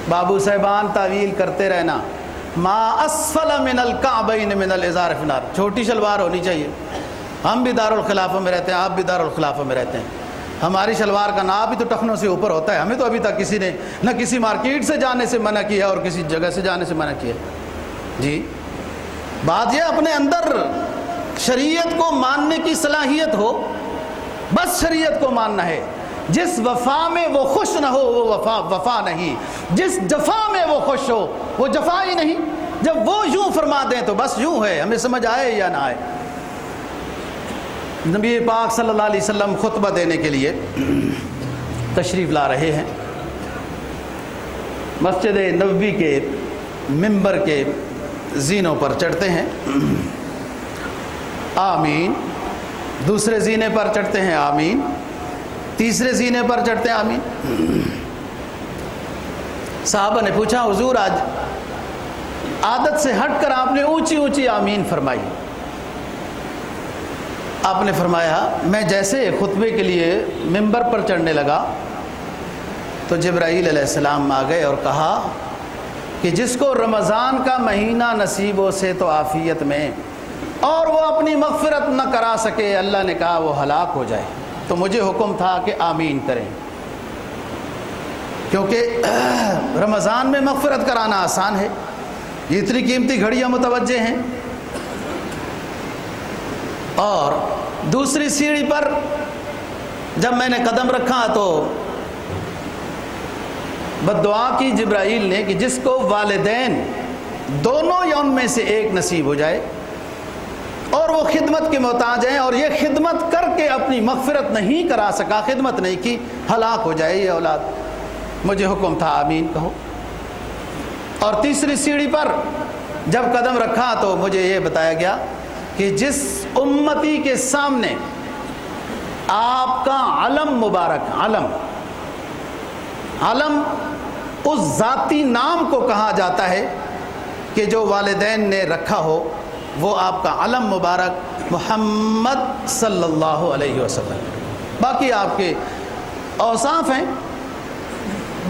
بابو صاحبان تعویل کرتے رہنا، ما اسفل من الکعبین من الازار فی النار، چھوٹی شلوار ہونی چاہیے۔ ہم بھی دارالخلافہ میں رہتے ہیں، آپ بھی دارالخلافہ میں رہتے ہیں، ہماری شلوار کا ناپ بھی تو ٹخنوں سے اوپر ہوتا ہے۔ ہمیں تو ابھی تک کسی نے نہ کسی مارکیٹ سے جانے سے منع کیا اور کسی جگہ سے جانے سے منع کیا۔ جی بات یہ اپنے اندر شریعت کو ماننے کی صلاحیت ہو، بس شریعت کو ماننا ہے۔ جس وفا میں وہ خوش نہ ہو وہ وفا نہیں، جس جفا میں وہ خوش ہو وہ جفا ہی نہیں۔ جب وہ یوں فرما دیں تو بس یوں ہے، ہمیں سمجھ آئے یا نہ آئے۔ نبی پاک صلی اللہ علیہ وسلم خطبہ دینے کے لیے تشریف لا رہے ہیں، مسجد نبوی کے منبر کے زینوں پر چڑھتے ہیں، آمین، دوسرے زینے پر چڑھتے ہیں آمین، تیسرے زینے پر چڑھتے ہیں آمین۔ صحابہ نے پوچھا حضور آج عادت سے ہٹ کر آپ نے اونچی اونچی آمین فرمائی۔ آپ نے فرمایا میں جیسے خطبے کے لیے منبر پر چڑھنے لگا تو جبرائیل علیہ السلام آ گئے اور کہا کہ جس کو رمضان کا مہینہ نصیب ہو سے تو عافیت میں، اور وہ اپنی مغفرت نہ کرا سکے، اللہ نے کہا وہ ہلاک ہو جائے۔ تو مجھے حکم تھا کہ آمین کریں، کیونکہ رمضان میں مغفرت کرانا آسان ہے، یہ اتنی قیمتی گھڑیاں متوجہ ہیں۔ اور دوسری سیڑھی پر جب میں نے قدم رکھا تو بددعا کی جبرائیل نے کہ جس کو والدین دونوں یا ان میں سے ایک نصیب ہو جائے اور وہ خدمت کے محتاج ہیں اور یہ خدمت کر کے اپنی مغفرت نہیں کرا سکا، خدمت نہیں کی، ہلاک ہو جائے یہ اولاد، مجھے حکم تھا آمین کہو۔ اور تیسری سیڑھی پر جب قدم رکھا تو مجھے یہ بتایا گیا کہ جس امتی کے سامنے آپ کا علم مبارک، علم اس ذاتی نام کو کہا جاتا ہے کہ جو والدین نے رکھا ہو، وہ آپ کا علم مبارک محمد صلی اللہ علیہ وسلم۔ باقی آپ کے اوصاف ہیں،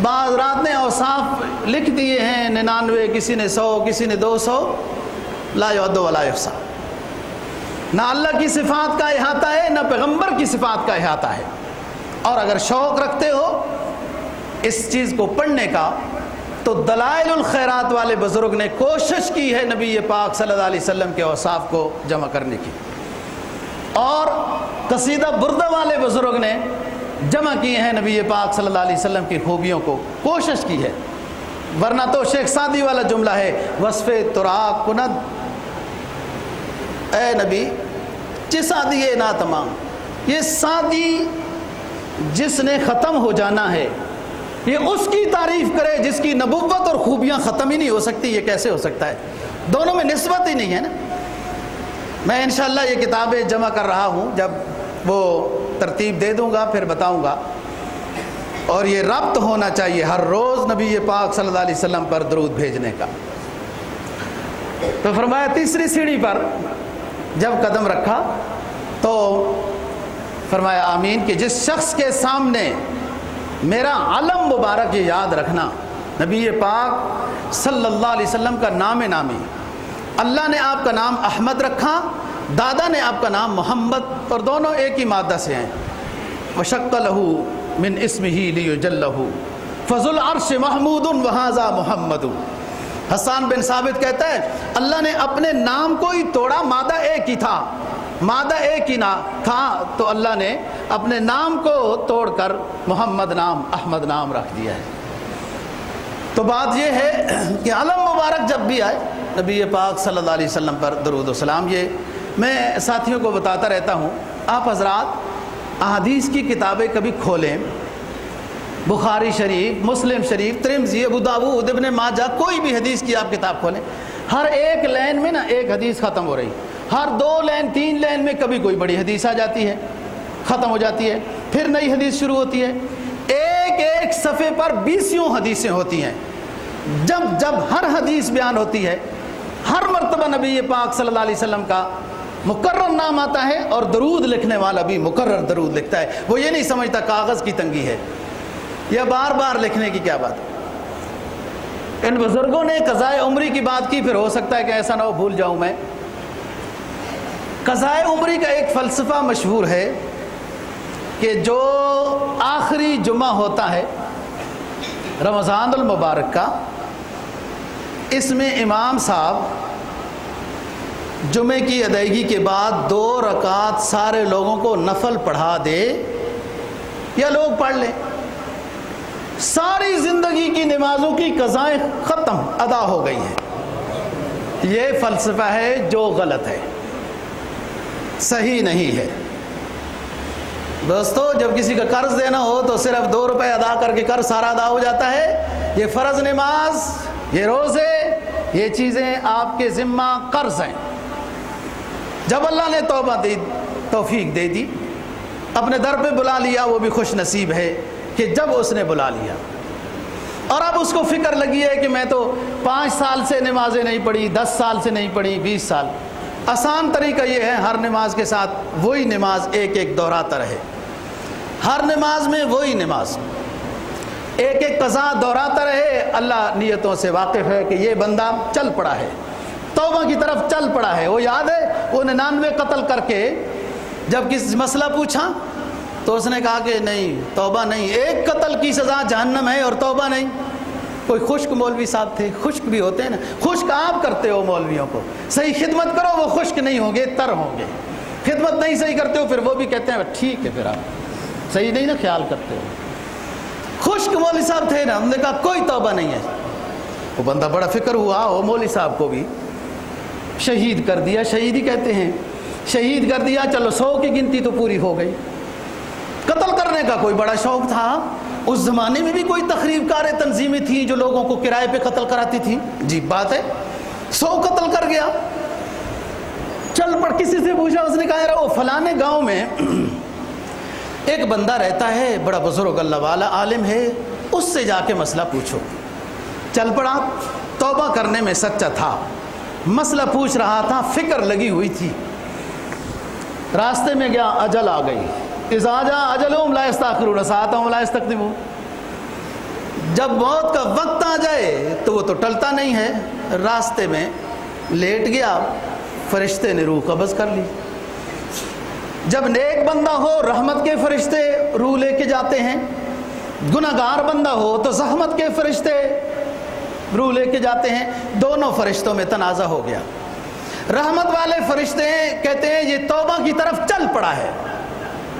بعض رات نے اوصاف لکھ دیے ہیں 99، کسی نے 100، کسی نے 200، لا یعد ولا یحصیٰ۔ نہ اللہ کی صفات کا احاطہ ہے، نہ پیغمبر کی صفات کا احاطہ ہے۔ اور اگر شوق رکھتے ہو اس چیز کو پڑھنے کا تو دلائل الخیرات والے بزرگ نے کوشش کی ہے نبی پاک صلی اللہ علیہ وسلم کے اوصاف کو جمع کرنے کی، اور قصیدہ بردہ والے بزرگ نے جمع کیے ہیں نبی پاک صلی اللہ علیہ وسلم کی خوبیوں کو، کوشش کی ہے۔ ورنہ تو شیخ سعدی والا جملہ ہے وصف تراک کند اے نبی چہ سعدی نا تمام، یہ سعدی جس نے ختم ہو جانا ہے یہ اس کی تعریف کرے جس کی نبوت اور خوبیاں ختم ہی نہیں ہو سکتی، یہ کیسے ہو سکتا ہے؟ دونوں میں نسبت ہی نہیں ہے نا۔ میں انشاءاللہ یہ کتابیں جمع کر رہا ہوں، جب وہ ترتیب دے دوں گا پھر بتاؤں گا، اور یہ ربط ہونا چاہیے ہر روز نبی پاک صلی اللہ علیہ وسلم پر درود بھیجنے کا۔ تو فرمایا تیسری سیڑھی پر جب قدم رکھا تو فرمایا آمین کہ جس شخص کے سامنے میرا علم مبارک، یہ یاد رکھنا نبی پاک صلی اللہ علیہ وسلم کا نام نامی، اللہ نے آپ کا نام احمد رکھا، دادا نے آپ کا نام محمد، اور دونوں ایک ہی مادہ سے ہیں۔ وشق لہو من اسمہ لیجلہ فذو العرش محمود وہذا محمد۔ حسان بن ثابت کہتا ہے اللہ نے اپنے نام کو ہی توڑا، مادہ ایک ہی تھا، مادہ ایک ہی نہ تھا، تو اللہ نے اپنے نام کو توڑ کر محمد نام احمد نام رکھ دیا ہے۔ تو بات یہ ہے کہ علم مبارک جب بھی آئے نبی پاک صلی اللہ علیہ وسلم پر درود و سلام، یہ میں ساتھیوں کو بتاتا رہتا ہوں۔ آپ حضرات احادیث کی کتابیں کبھی کھولیں، بخاری شریف، مسلم شریف، ترمذی، ابو داؤد، ابن ماجہ، کوئی بھی حدیث کی آپ کتاب کھولیں، ہر ایک لائن میں نا ایک حدیث ختم ہو رہی، ہر 2 لائن 3 لائن میں کبھی کوئی بڑی حدیث آ جاتی ہے، ختم ہو جاتی ہے، پھر نئی حدیث شروع ہوتی ہے۔ ایک صفحے پر 20 حدیثیں ہوتی ہیں۔ جب ہر حدیث بیان ہوتی ہے، ہر مرتبہ نبی پاک صلی اللہ علیہ وسلم کا مقرر نام آتا ہے، اور درود لکھنے والا بھی مقرر درود لکھتا ہے۔ وہ یہ نہیں سمجھتا کاغذ کی تنگی ہے یا بار بار لکھنے کی کیا بات ہے۔ ان بزرگوں نے قضائے عمری کی بات کی، پھر ہو سکتا ہے کہ ایسا نہ ہو بھول جاؤں میں۔ قضائے عمری کا ایک فلسفہ مشہور ہے کہ جو آخری جمعہ ہوتا ہے رمضان المبارک کا، اس میں امام صاحب جمعے کی ادائیگی کے بعد 2 رکعت سارے لوگوں کو نفل پڑھا دے یا لوگ پڑھ لیں، ساری زندگی کی نمازوں کی قضائیں ختم، ادا ہو گئی ہیں۔ یہ فلسفہ ہے جو غلط ہے، صحیح نہیں ہے۔ دوستو جب کسی کا قرض دینا ہو تو صرف 2 روپے ادا کر کے قرض سارا ادا ہو جاتا ہے؟ یہ فرض نماز، یہ روزے، یہ چیزیں آپ کے ذمہ قرض ہیں۔ جب اللہ نے توبہ دی، توفیق دے دی، اپنے در پہ بلا لیا، وہ بھی خوش نصیب ہے کہ جب اس نے بلا لیا، اور اب اس کو فکر لگی ہے کہ میں تو 5 سال سے نمازیں نہیں پڑھی، 10 سال سے نہیں پڑھی، 20 سال۔ آسان طریقہ یہ ہے ہر نماز کے ساتھ وہی نماز ایک دہراتا رہے، ہر نماز میں وہی نماز ایک قضا دہراتا رہے۔ اللہ نیتوں سے واقف ہے کہ یہ بندہ چل پڑا ہے، توبہ کی طرف چل پڑا ہے۔ وہ یاد ہے وہ 99 قتل کر کے جب کسی مسئلہ پوچھا تو اس نے کہا کہ نہیں، توبہ نہیں، 1 قتل کی سزا جہنم ہے اور توبہ نہیں۔ کوئی خشک مولوی صاحب تھے، خشک بھی ہوتے ہیں نا، خشک آپ کرتے ہو مولویوں کو، صحیح خدمت کرو وہ خشک نہیں ہوں گے، تر ہوں گے۔ خدمت نہیں صحیح کرتے ہو پھر وہ بھی کہتے ہیں ٹھیک ہے، پھر آپ صحیح نہیں نا خیال کرتے ہو۔ خشک مولوی صاحب تھے نا، ہم نے کہا کوئی توبہ نہیں ہے۔ وہ بندہ بڑا فکر ہوا، وہ مولوی صاحب کو بھی شہید کر دیا، شہید ہی کہتے ہیں، شہید کر دیا، چلو 100 کی گنتی تو پوری ہو گئی۔ قتل کرنے کا کوئی بڑا شوق تھا، اس زمانے میں بھی کوئی تخریب کار تنظیمیں تھیں جو لوگوں کو کرائے پہ قتل کراتی تھیں، عجیب بات ہے، 100 قتل کر گیا۔ چل پڑ، کسی سے پوچھا، اس نے کہا یار وہ فلانے گاؤں میں ایک بندہ رہتا ہے، بڑا بزرگ اللہ والا عالم ہے، اس سے جا کے مسئلہ پوچھو۔ چل پڑا، توبہ کرنے میں سچا تھا، مسئلہ پوچھ رہا تھا، فکر لگی ہوئی تھی۔ راستے میں گیا، اجل آ گئی، اذا جاء اجلهم لا يستأخرون ساعة ولا يستقدمون۔ جب موت کا وقت آ جائے تو وہ تو ٹلتا نہیں ہے۔ راستے میں لیٹ گیا، فرشتے نے روح قبض کر لی۔ جب نیک بندہ ہو رحمت کے فرشتے روح لے کے جاتے ہیں، گناہگار بندہ ہو تو زحمت کے فرشتے روح لے کے جاتے ہیں۔ دونوں فرشتوں میں تنازع ہو گیا۔ رحمت والے فرشتے کہتے ہیں یہ توبہ کی طرف چل پڑا ہے،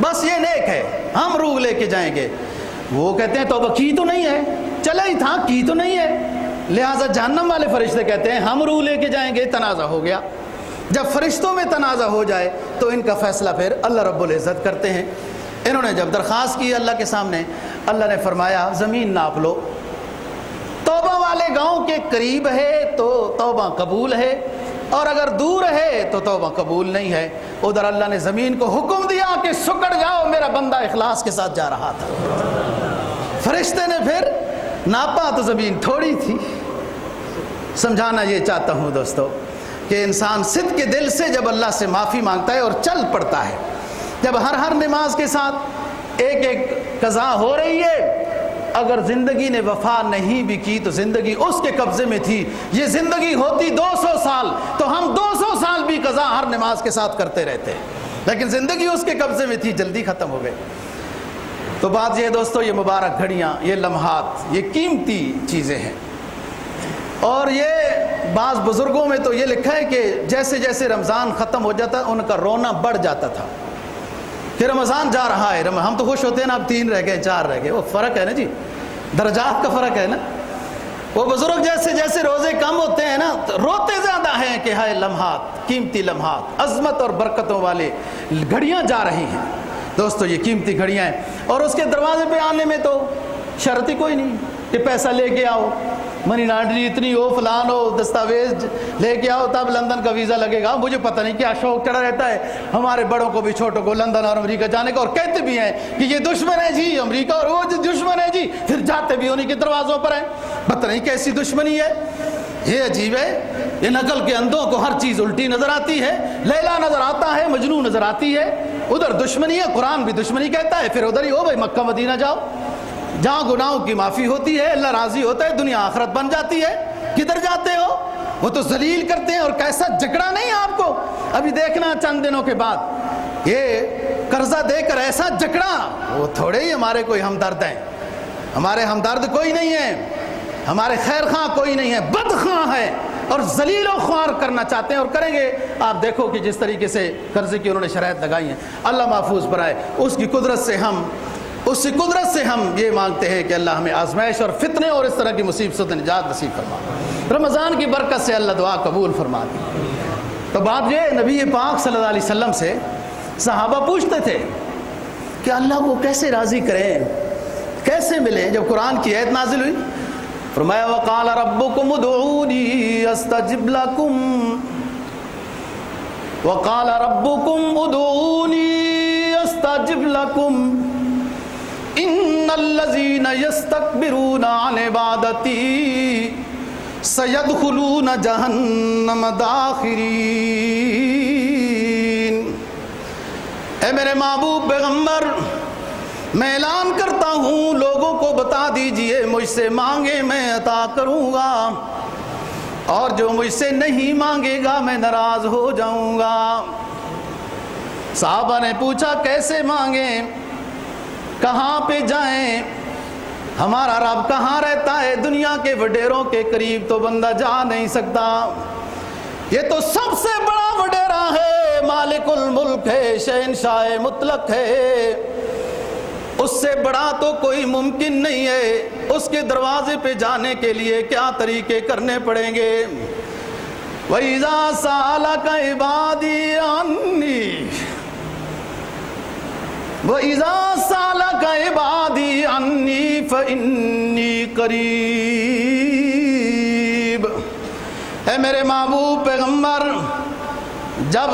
بس یہ نیک ہے، ہم روح لے کے جائیں گے۔ وہ کہتے ہیں توبہ کی تو نہیں ہے، چلے ہی تھا، کی تو نہیں ہے۔ لہٰذا جہنم والے فرشتے کہتے ہیں ہم روح لے کے جائیں گے۔ تنازع ہو گیا۔ جب فرشتوں میں تنازع ہو جائے تو ان کا فیصلہ پھر اللہ رب العزت کرتے ہیں۔ انہوں نے جب درخواست کی اللہ کے سامنے، اللہ نے فرمایا زمین ناپ لو، توبہ والے گاؤں کے قریب ہے تو توبہ قبول ہے، اور اگر دور ہے تو توبہ قبول نہیں ہے۔ ادھر اللہ نے زمین کو حکم دیا کہ سکڑ جاؤ، میرا بندہ اخلاص کے ساتھ جا رہا تھا۔ فرشتے نے پھر ناپا تو زمین تھوڑی تھی۔ سمجھانا یہ چاہتا ہوں دوستو کہ انسان صدق کے دل سے جب اللہ سے معافی مانگتا ہے اور چل پڑتا ہے، جب ہر نماز کے ساتھ ایک ایک قضا ہو رہی ہے، اگر زندگی نے وفا نہیں بھی کی تو زندگی اس کے قبضے میں تھی۔ یہ زندگی ہوتی 200 سال تو ہم 200 سال بھی قضا ہر نماز کے ساتھ کرتے رہتے، لیکن زندگی اس کے قبضے میں تھی، جلدی ختم ہو گئے۔ تو بات یہ دوستو، یہ مبارک گھڑیاں، یہ لمحات، یہ قیمتی چیزیں ہیں۔ اور یہ بعض بزرگوں میں تو یہ لکھا ہے کہ جیسے جیسے رمضان ختم ہو جاتا ان کا رونا بڑھ جاتا تھا کہ رمضان جا رہا ہے۔ ہم تو خوش ہوتے ہیں نا، اب 3 رہ گئے، 4 رہ گئے، وہ فرق ہے نا جی، درجات کا فرق ہے نا۔ وہ بزرگ جیسے جیسے روزے کم ہوتے ہیں نا، روتے زیادہ ہیں کہ ہائے لمحات، قیمتی لمحات، عظمت اور برکتوں والے گھڑیاں جا رہی ہیں۔ دوستو یہ قیمتی گھڑیاں ہیں، اور اس کے دروازے پہ آنے میں تو شرط ہی کوئی نہیں کہ پیسہ لے کے آؤ، منی لانڈری اتنی ہو، فلان ہو، دستاویز لے کے آؤ تب لندن کا ویزا لگے گا۔ مجھے پتہ نہیں کیا شوق چڑھا رہتا ہے ہمارے بڑوں کو بھی چھوٹوں کو لندن اور امریکہ جانے کا، اور کہتے بھی ہیں کہ یہ دشمن ہے جی امریکہ، اور وہ دشمن ہے جی، پھر جاتے بھی انہیں کے دروازوں پر ہیں۔ پتہ نہیں کیسی دشمنی ہے، یہ عجیب ہے۔ ان عقل کے اندھوں کو ہر چیز الٹی نظر آتی ہے، لیلا نظر آتا ہے، مجنون نظر آتی ہے، ادھر دشمنی ہے، قرآن بھی دشمنی کہتا ہے، پھر ادھر ہی ہو بھائی مکہ مدینہ جاؤ جہاں گناہوں کی معافی ہوتی ہے، اللہ راضی ہوتا ہے، دنیا آخرت بن جاتی ہے۔ کدھر جاتے ہو؟ وہ تو ذلیل کرتے ہیں، اور کیسا جھگڑا نہیں آپ کو ابھی دیکھنا چند دنوں کے بعد، یہ قرضہ دے کر ایسا جھگڑا، وہ تھوڑے ہی ہمارے کوئی ہمدرد ہیں، ہمارے ہمدرد کوئی نہیں ہے، ہمارے خیر خواہ کوئی نہیں ہے، بدخواہ ہے، اور ذلیل و خوار کرنا چاہتے ہیں، اور کریں گے۔ آپ دیکھو کہ جس طریقے سے قرضے کی انہوں نے شرائط لگائی ہیں، اللہ محفوظ بنائے۔ اس کی قدرت سے ہم یہ مانگتے ہیں کہ اللہ ہمیں آزمائش اور فتنے اور اس طرح کی مصیبت سے نجات نصیب فرما، رمضان کی برکت سے اللہ دعا قبول فرما دے۔ تو بات یہ، نبی پاک صلی اللہ علیہ وسلم سے صحابہ پوچھتے تھے کہ اللہ کو کیسے راضی کریں، کیسے ملیں۔ جب قرآن کی آیت نازل ہوئی، فرمایا وقال ربکم ادعونی استجب لکم، وقال ربکم ادعونی استجب لکم ان الذین یستکبرون عن عبادتی سیدخلون جہنم داخرین۔ اے میرے محبوب پیغمبر، میں اعلان کرتا ہوں، لوگوں کو بتا دیجئے مجھ سے مانگے میں عطا کروں گا، اور جو مجھ سے نہیں مانگے گا میں ناراض ہو جاؤں گا۔ صحابہ نے پوچھا کیسے مانگیں، کہاں پہ جائیں، ہمارا رب کہاں رہتا ہے؟ دنیا کے وڈیروں کے قریب تو بندہ جا نہیں سکتا، یہ تو سب سے بڑا وڈیرا ہے، مالک الملک ہے، شہنشاہ مطلق ہے، اس سے بڑا تو کوئی ممکن نہیں ہے۔ اس کے دروازے پہ جانے کے لیے کیا طریقے کرنے پڑیں گے؟ وَإِذَا سَأَلَكَ عِبَادِي عَنِّي وَإِذَا سَأَلَكَ عِبَادِي عَنِّي فَإِنِّي قَرِيبٌ۔ اے میرے محبوب پیغمبر، جب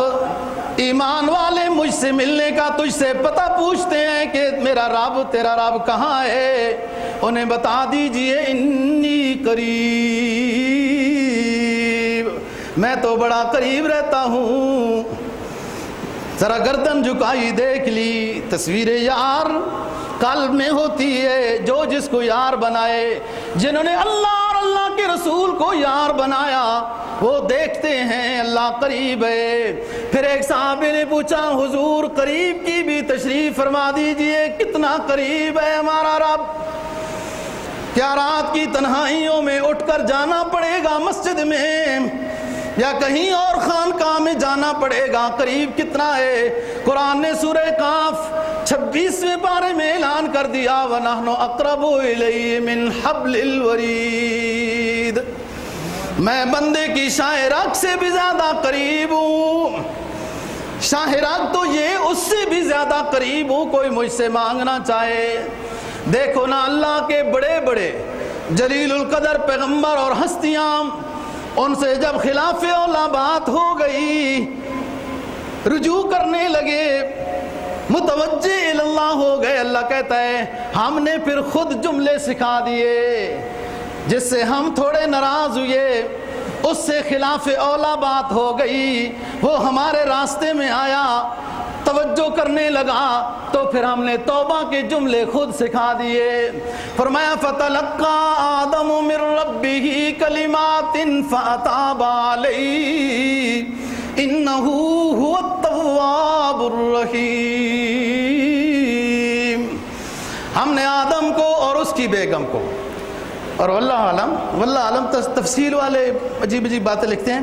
ایمان والے مجھ سے ملنے کا تجھ سے پتہ پوچھتے ہیں کہ میرا رب، تیرا رب کہاں ہے، انہیں بتا دیجئے انی قریب، میں تو بڑا قریب رہتا ہوں۔ ذرا گردن جھکائی دیکھ لی، تصویر یار قلب میں ہوتی ہے۔ جو جس کو یار بنائے، جنہوں نے اللہ اور اللہ کے رسول کو یار بنایا، وہ دیکھتے ہیں اللہ قریب ہے۔ پھر ایک صحابی نے پوچھا حضور قریب کی بھی تشریف فرما دیجئے، کتنا قریب ہے ہمارا رب؟ کیا رات کی تنہائیوں میں اٹھ کر جانا پڑے گا مسجد میں، یا کہیں اور خانقاہ میں جانا پڑے گا؟ قریب کتنا ہے؟ قرآن نے سورہ قاف 26ویں پارے میں اعلان کر دیا وَنَحْنُ أَقْرَبُ إِلَيْهِ مِنْ حَبْلِ الْوَرِيدِ، میں بندے کی شاہ رگ سے بھی زیادہ قریب ہوں۔ شاہ رگ تو یہ اس سے بھی زیادہ قریب ہوں، کوئی مجھ سے مانگنا چاہے۔ دیکھو نا اللہ کے بڑے بڑے جلیل القدر پیغمبر اور ہستیاں، ان سے جب خلاف اولا بات ہو گئی، رجوع کرنے لگے، متوجہ اللہ ہو گئے، اللہ کہتا ہے ہم نے پھر خود جملے سکھا دیے جس سے ہم تھوڑے ناراض ہوئے، اس سے خلاف اولا بات ہو گئی، وہ ہمارے راستے میں آیا، توجہ کرنے لگا، تو پھر ہم نے توبہ کے جملے خود سکھا دیے۔ فرمایا فَتَلَقَّى آدَمُ مِن رَبِّهِ كَلِمَاتٍ فَأَتَابَ عَلَيْهِ إِنَّهُ هُوَ التَّوَّابُ الرَّحِيمُ۔ ہم نے آدم کو اور اس کی بیگم کو، اور واللہ عالم تفصیل والے عجیب عجیب باتیں لکھتے ہیں،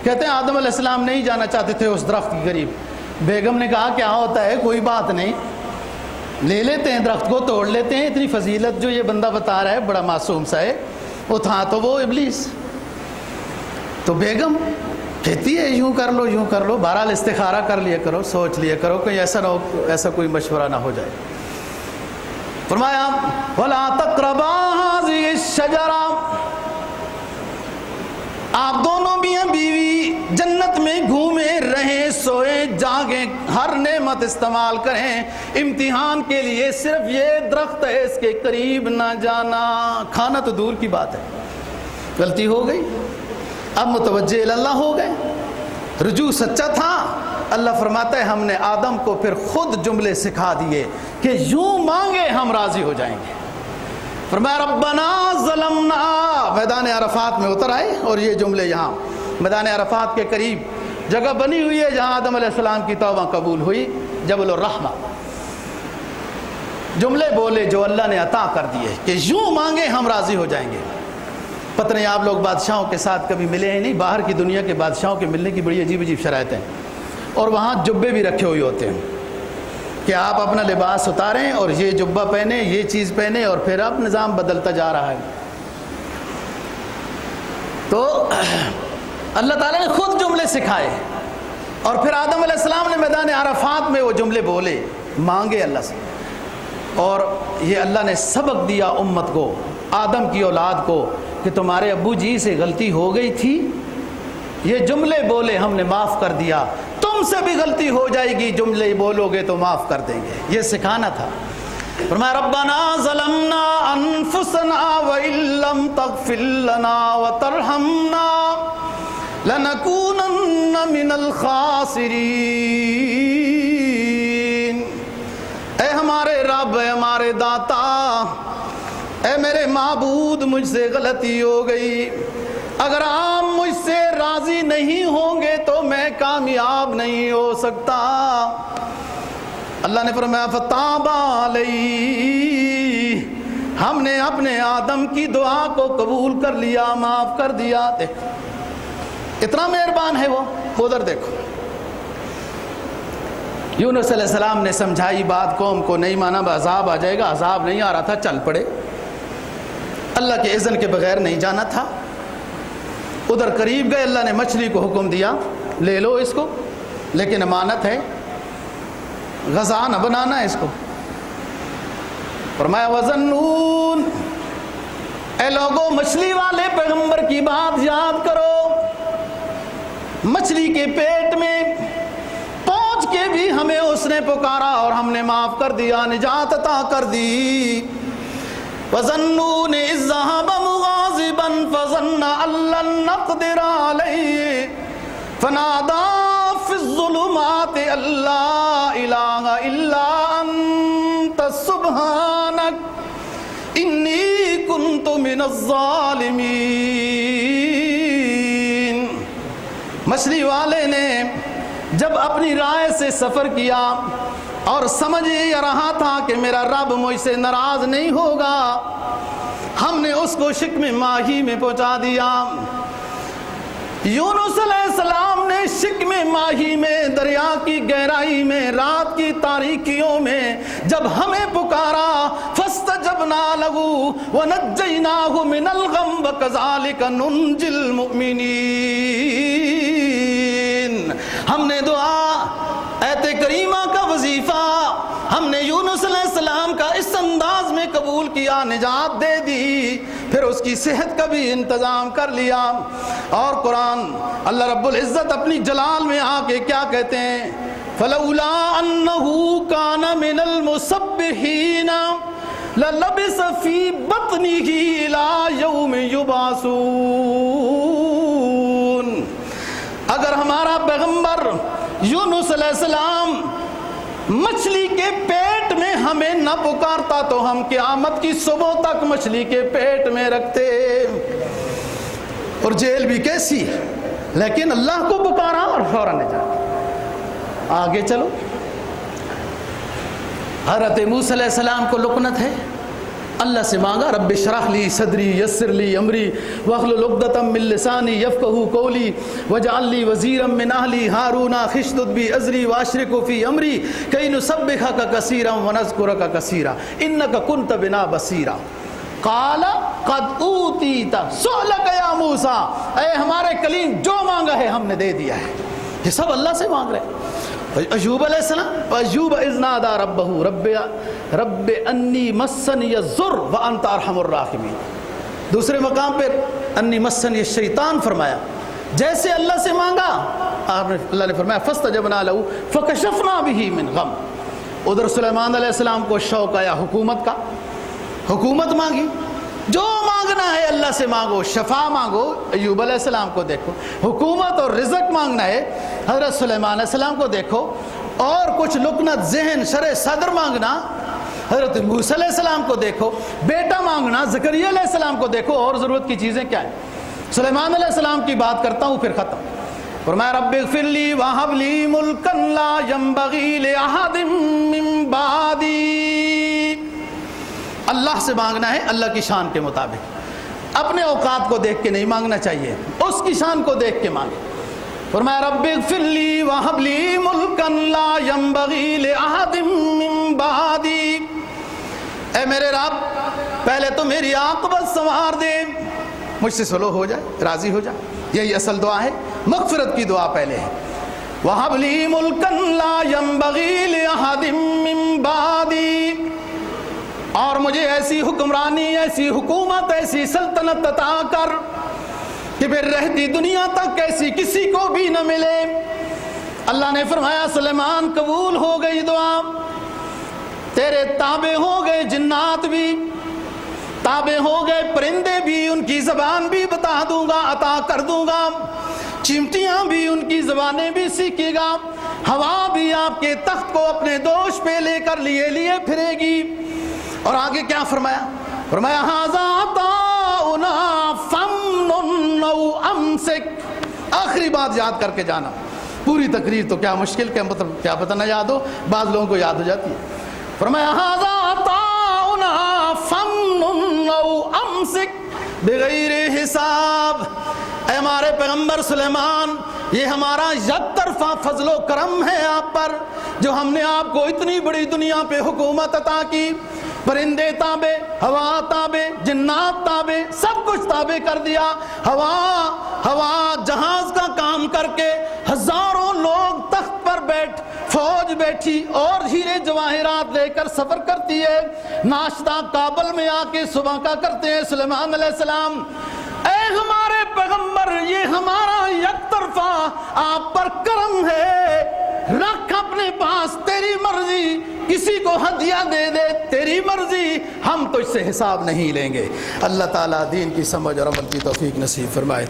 کہتے ہیں آدم علیہ السلام نہیں جانا چاہتے تھے اس درخت کے قریب، بیگم نے کہا کیا ہوتا ہے، کوئی بات نہیں، لے لیتے ہیں درخت کو، توڑ لیتے ہیں، اتنی فضیلت جو یہ بندہ بتا رہا ہے بڑا معصوم سا ہے، وہ تھا تو وہ ابلیس۔ تو بیگم کہتی ہے یوں کر لو یوں کر لو، بہرحال استخارہ کر لیا کرو، سوچ لیا کرو کہ ایسا نہ ہو، ایسا کوئی مشورہ نہ ہو جائے۔ فرمایا وَلَا تَقْرَبَا هَذِهِ الشَّجَرَةَ، آپ دونوں میاں بیوی جنت میں گھومے رہیں، سوئے جاگیں، ہر نعمت استعمال کریں، امتحان کے لیے صرف یہ درخت ہے اس کے قریب نہ جانا۔ کھانا تو دور کی بات ہے، غلطی ہو گئی، اب متوجہ اللہ ہو گئے، رجوع سچا تھا۔ اللہ فرماتا ہے ہم نے آدم کو پھر خود جملے سکھا دیے کہ یوں مانگے ہم راضی ہو جائیں گے۔ فرمایا ربنا ظلمنا، میدان عرفات میں اتر آئے، اور یہ جملے یہاں میدان عرفات کے قریب جگہ بنی ہوئی ہے جہاں آدم علیہ السلام کی توبہ قبول ہوئی، جبل الرحمہ، جملے بولے جو اللہ نے عطا کر دیے کہ یوں مانگے ہم راضی ہو جائیں گے۔ پتہ نہیں آپ لوگ بادشاہوں کے ساتھ کبھی ملے ہیں نہیں، باہر کی دنیا کے بادشاہوں کے ملنے کی بڑی عجیب عجیب شرائط ہیں، اور وہاں جبے بھی رکھے ہوئے ہوتے ہیں کہ آپ اپنا لباس اتاریں اور یہ جبہ پہنے، یہ چیز پہنے، اور پھر اب نظام بدلتا جا رہا ہے۔ تو اللہ تعالیٰ نے خود جملے سکھائے، اور پھر آدم علیہ السلام نے میدان عرفات میں وہ جملے بولے، مانگے اللہ سے، اور یہ اللہ نے سبق دیا امت کو، آدم کی اولاد کو، کہ تمہارے ابو جی سے غلطی ہو گئی تھی، یہ جملے بولے ہم نے معاف کر دیا، تم سے بھی غلطی ہو جائے گی، جملے بولو گے تو معاف کر دیں گے، یہ سکھانا تھا۔ فرمایا ربنا ظلمنا انفسنا وان لم تغفر لنا وترحمنا لنکونن من الخاسرین۔ اے ہمارے رب، اے ہمارے داتا، اے میرے معبود، مجھ سے غلطی ہو گئی، اگر آپ مجھ سے راضی نہیں ہوں گے تو میں کامیاب نہیں ہو سکتا۔ اللہ نے فرمایا فتاب علیہ، ہم نے اپنے آدم کی دعا کو قبول کر لیا، معاف کر دیا۔ دیکھ اتنا مہربان ہے وہ، ادھر دیکھو، یونس علیہ السلام نے سمجھائی بات، قوم کو نہیں مانا، عذاب آ جائے گا، عذاب نہیں آ رہا تھا، چل پڑے، اللہ کے اذن کے بغیر نہیں جانا تھا۔ ادھر قریب گئے، اللہ نے مچھلی کو حکم دیا لے لو اس کو، لیکن امانت ہے، غذا نہ بنانا ہے اس کو۔ فرمایا وَظَنُّونَ، اے لوگوں مچھلی والے پیغمبر کی بات یاد کرو، مچھلی کے پیٹ میں پہنچ کے بھی ہمیں اس نے پکارا اور ہم نے معاف کر دیا، نجات عطا کر دی۔ وَظَنُّونَ إِذْ ذَهَبَ مُغَاضِبًا فَظَنَّ أَن لَّن نَّقْدِرَ عَلَيْهِ فَنَادَىٰ فِي الظُّلُمَاتِ أَن لَّا إِلَٰهَ إِلَّا أَنتَ سُبْحَانَكَ إِنِّي كُنتُ مِنَ الظَّالِمِينَ۔ مچھلی والے نے جب اپنی رائے سے سفر کیا اور سمجھ یہ رہا تھا کہ میرا رب مجھ سے ناراض نہیں ہوگا، ہم نے اس کو شکم ماہی میں پہنچا دیا۔ یونس علیہ السلام نے شکم ماہی میں، دریا کی گہرائی میں، رات کی تاریکیوں میں جب ہمیں پکارا، فاستجبنا له ونجیناہ من الغم وکذالک ننجی المؤمنین، ہم نے دعا ایت کریمہ کا وظیفہ ہم نے یونس علیہ السلام کا اس انداز میں قبول کیا، نجات دے دی، پھر اس کی صحت کا بھی انتظام کر لیا۔ اور قرآن اللہ رب العزت اپنی جلال میں آ کے کیا کہتے ہیں؟ فلولا انہ کان من المسبحین للبث فی بطنہ الی یوم یبعثون، اگر ہمارا پیغمبر یونس علیہ السلام مچھلی کے پیٹ میں ہمیں نہ پکارتا تو ہم قیامت کی صبح تک مچھلی کے پیٹ میں رکھتے۔ اور جیل بھی کیسی ہے، لیکن اللہ کو پکارا اور فوراً نجات۔ آگے چلو، حضرت موسیٰ علیہ السلام کو لکنت ہے، اللہ سے مانگا رب اشرح لی صدری یسر لی امری واحلل عقدۃ من لسانی یفقہوا قولی واجعل لی وزیرا من اہلی ہارون اشدد بی ازری واشرکہ فی امری کی نسبحک کثیرا ونذکرک کثیرا انک کنت بنا بصیرا۔ قال قد اوتیت سؤلک یا موسیٰ، اے ہمارے کلیم جو مانگا ہے ہم نے دے دیا ہے۔ یہ سب اللہ سے مانگ رہے ہیں۔ ایوب علیہ السلام، ایوب اذ نادى ربہ رب انی مسنی الضر وانت ارحم الراحمین، دوسرے مقام پر انی مسنی الشیطان فرمایا، جیسے اللہ سے مانگا اللہ نے فرمایا فاستجبنا له فکشفنا به من غم۔ ادھر سلیمان علیہ السلام کو شوق آیا حکومت کا، حکومت مانگی، جو مانگنا ہے اللہ سے مانگو، شفا مانگو، ایوب علیہ السلام کو دیکھو، حکومت اور رزق مانگنا ہے حضرت سلیمان علیہ السلام کو دیکھو، اور کچھ لکنت ذہن شرع صدر مانگنا حضرت موسیٰ علیہ السلام کو دیکھو، بیٹا مانگنا زکریا علیہ السلام کو دیکھو، اور ضرورت کی چیزیں کیا ہیں؟ سلیمان علیہ السلام کی بات کرتا ہوں پھر ختم۔ فرمایا رب اغفر لی وہب لی ملکا لا ینبغی لأحد من بعدی، اللہ سے مانگنا ہے اللہ کی شان کے مطابق، اپنے اوقات کو دیکھ کے نہیں مانگنا چاہیے، اس کی شان کو دیکھ کے مانگے۔ فرمایا رب اغفر لی وہب لی ملکا لا ینبغی لأحد من بعدی، اے میرے رب پہلے تو میری عاقبت سنوار دے، مجھ سے صلح ہو جائے، راضی ہو جائے، یہی اصل دعا ہے، مغفرت کی دعا پہلے ہے۔ وہب لی ملکا لا ینبغی لأحد من بعدی، اور مجھے ایسی حکمرانی، ایسی حکومت، ایسی سلطنت عطا کر کہ پھر رہتی دنیا تک ایسی کسی کو بھی نہ ملے۔ اللہ نے فرمایا سلیمان قبول ہو گئی دعا، تیرے تابع ہو گئے جنات بھی، تابع ہو گئے پرندے بھی، ان کی زبان بھی بتا دوں گا، عطا کر دوں گا، چمٹیاں بھی ان کی زبانیں بھی سیکھے گا، ہوا بھی آپ کے تخت کو اپنے دوش پہ لے کر لیے پھرے گی۔ اور آگے کیا فرمایا؟ فرمایا ھذا عطاؤنا فامنن او امسک، آخری بات یاد کر کے جانا، پوری تقریر تو کیا مشکل، کیا پتہ نہ یاد ہو، بعض لوگوں کو یاد ہو جاتی ہے۔ فرمایا ھذا عطاؤنا فامنن او امسک بغیر حساب، اے ہمارے پیغمبر سلیمان یہ ہمارا یک طرفہ فضل و کرم ہے آپ پر، جو ہم نے آپ کو اتنی بڑی دنیا پہ حکومت عطا کی، پرندے تابع، ہوا تابع، جنات تابع، سب کچھ تابع کر دیا، ہوا جہاز کا کام کر کے ہزاروں لوگ تخت پر بیٹھ، فوج بیٹھی اور ہیرے جواہرات لے کر سفر کرتی ہے، ناشتہ کابل میں آ کے صبح کا کرتے ہیں سلیمان علیہ السلام۔ اے ہمارے پیغمبر یہ ہمارا یک طرفہ آپ پر کرم ہے، رکھ اپنے پاس، تیری مرضی، کسی کو ہدیہ دے دے، تیری مرضی، ہم تو اس سے حساب نہیں لیں گے۔ اللہ تعالیٰ دین کی سمجھ اور عمل کی توفیق نصیب فرمائے۔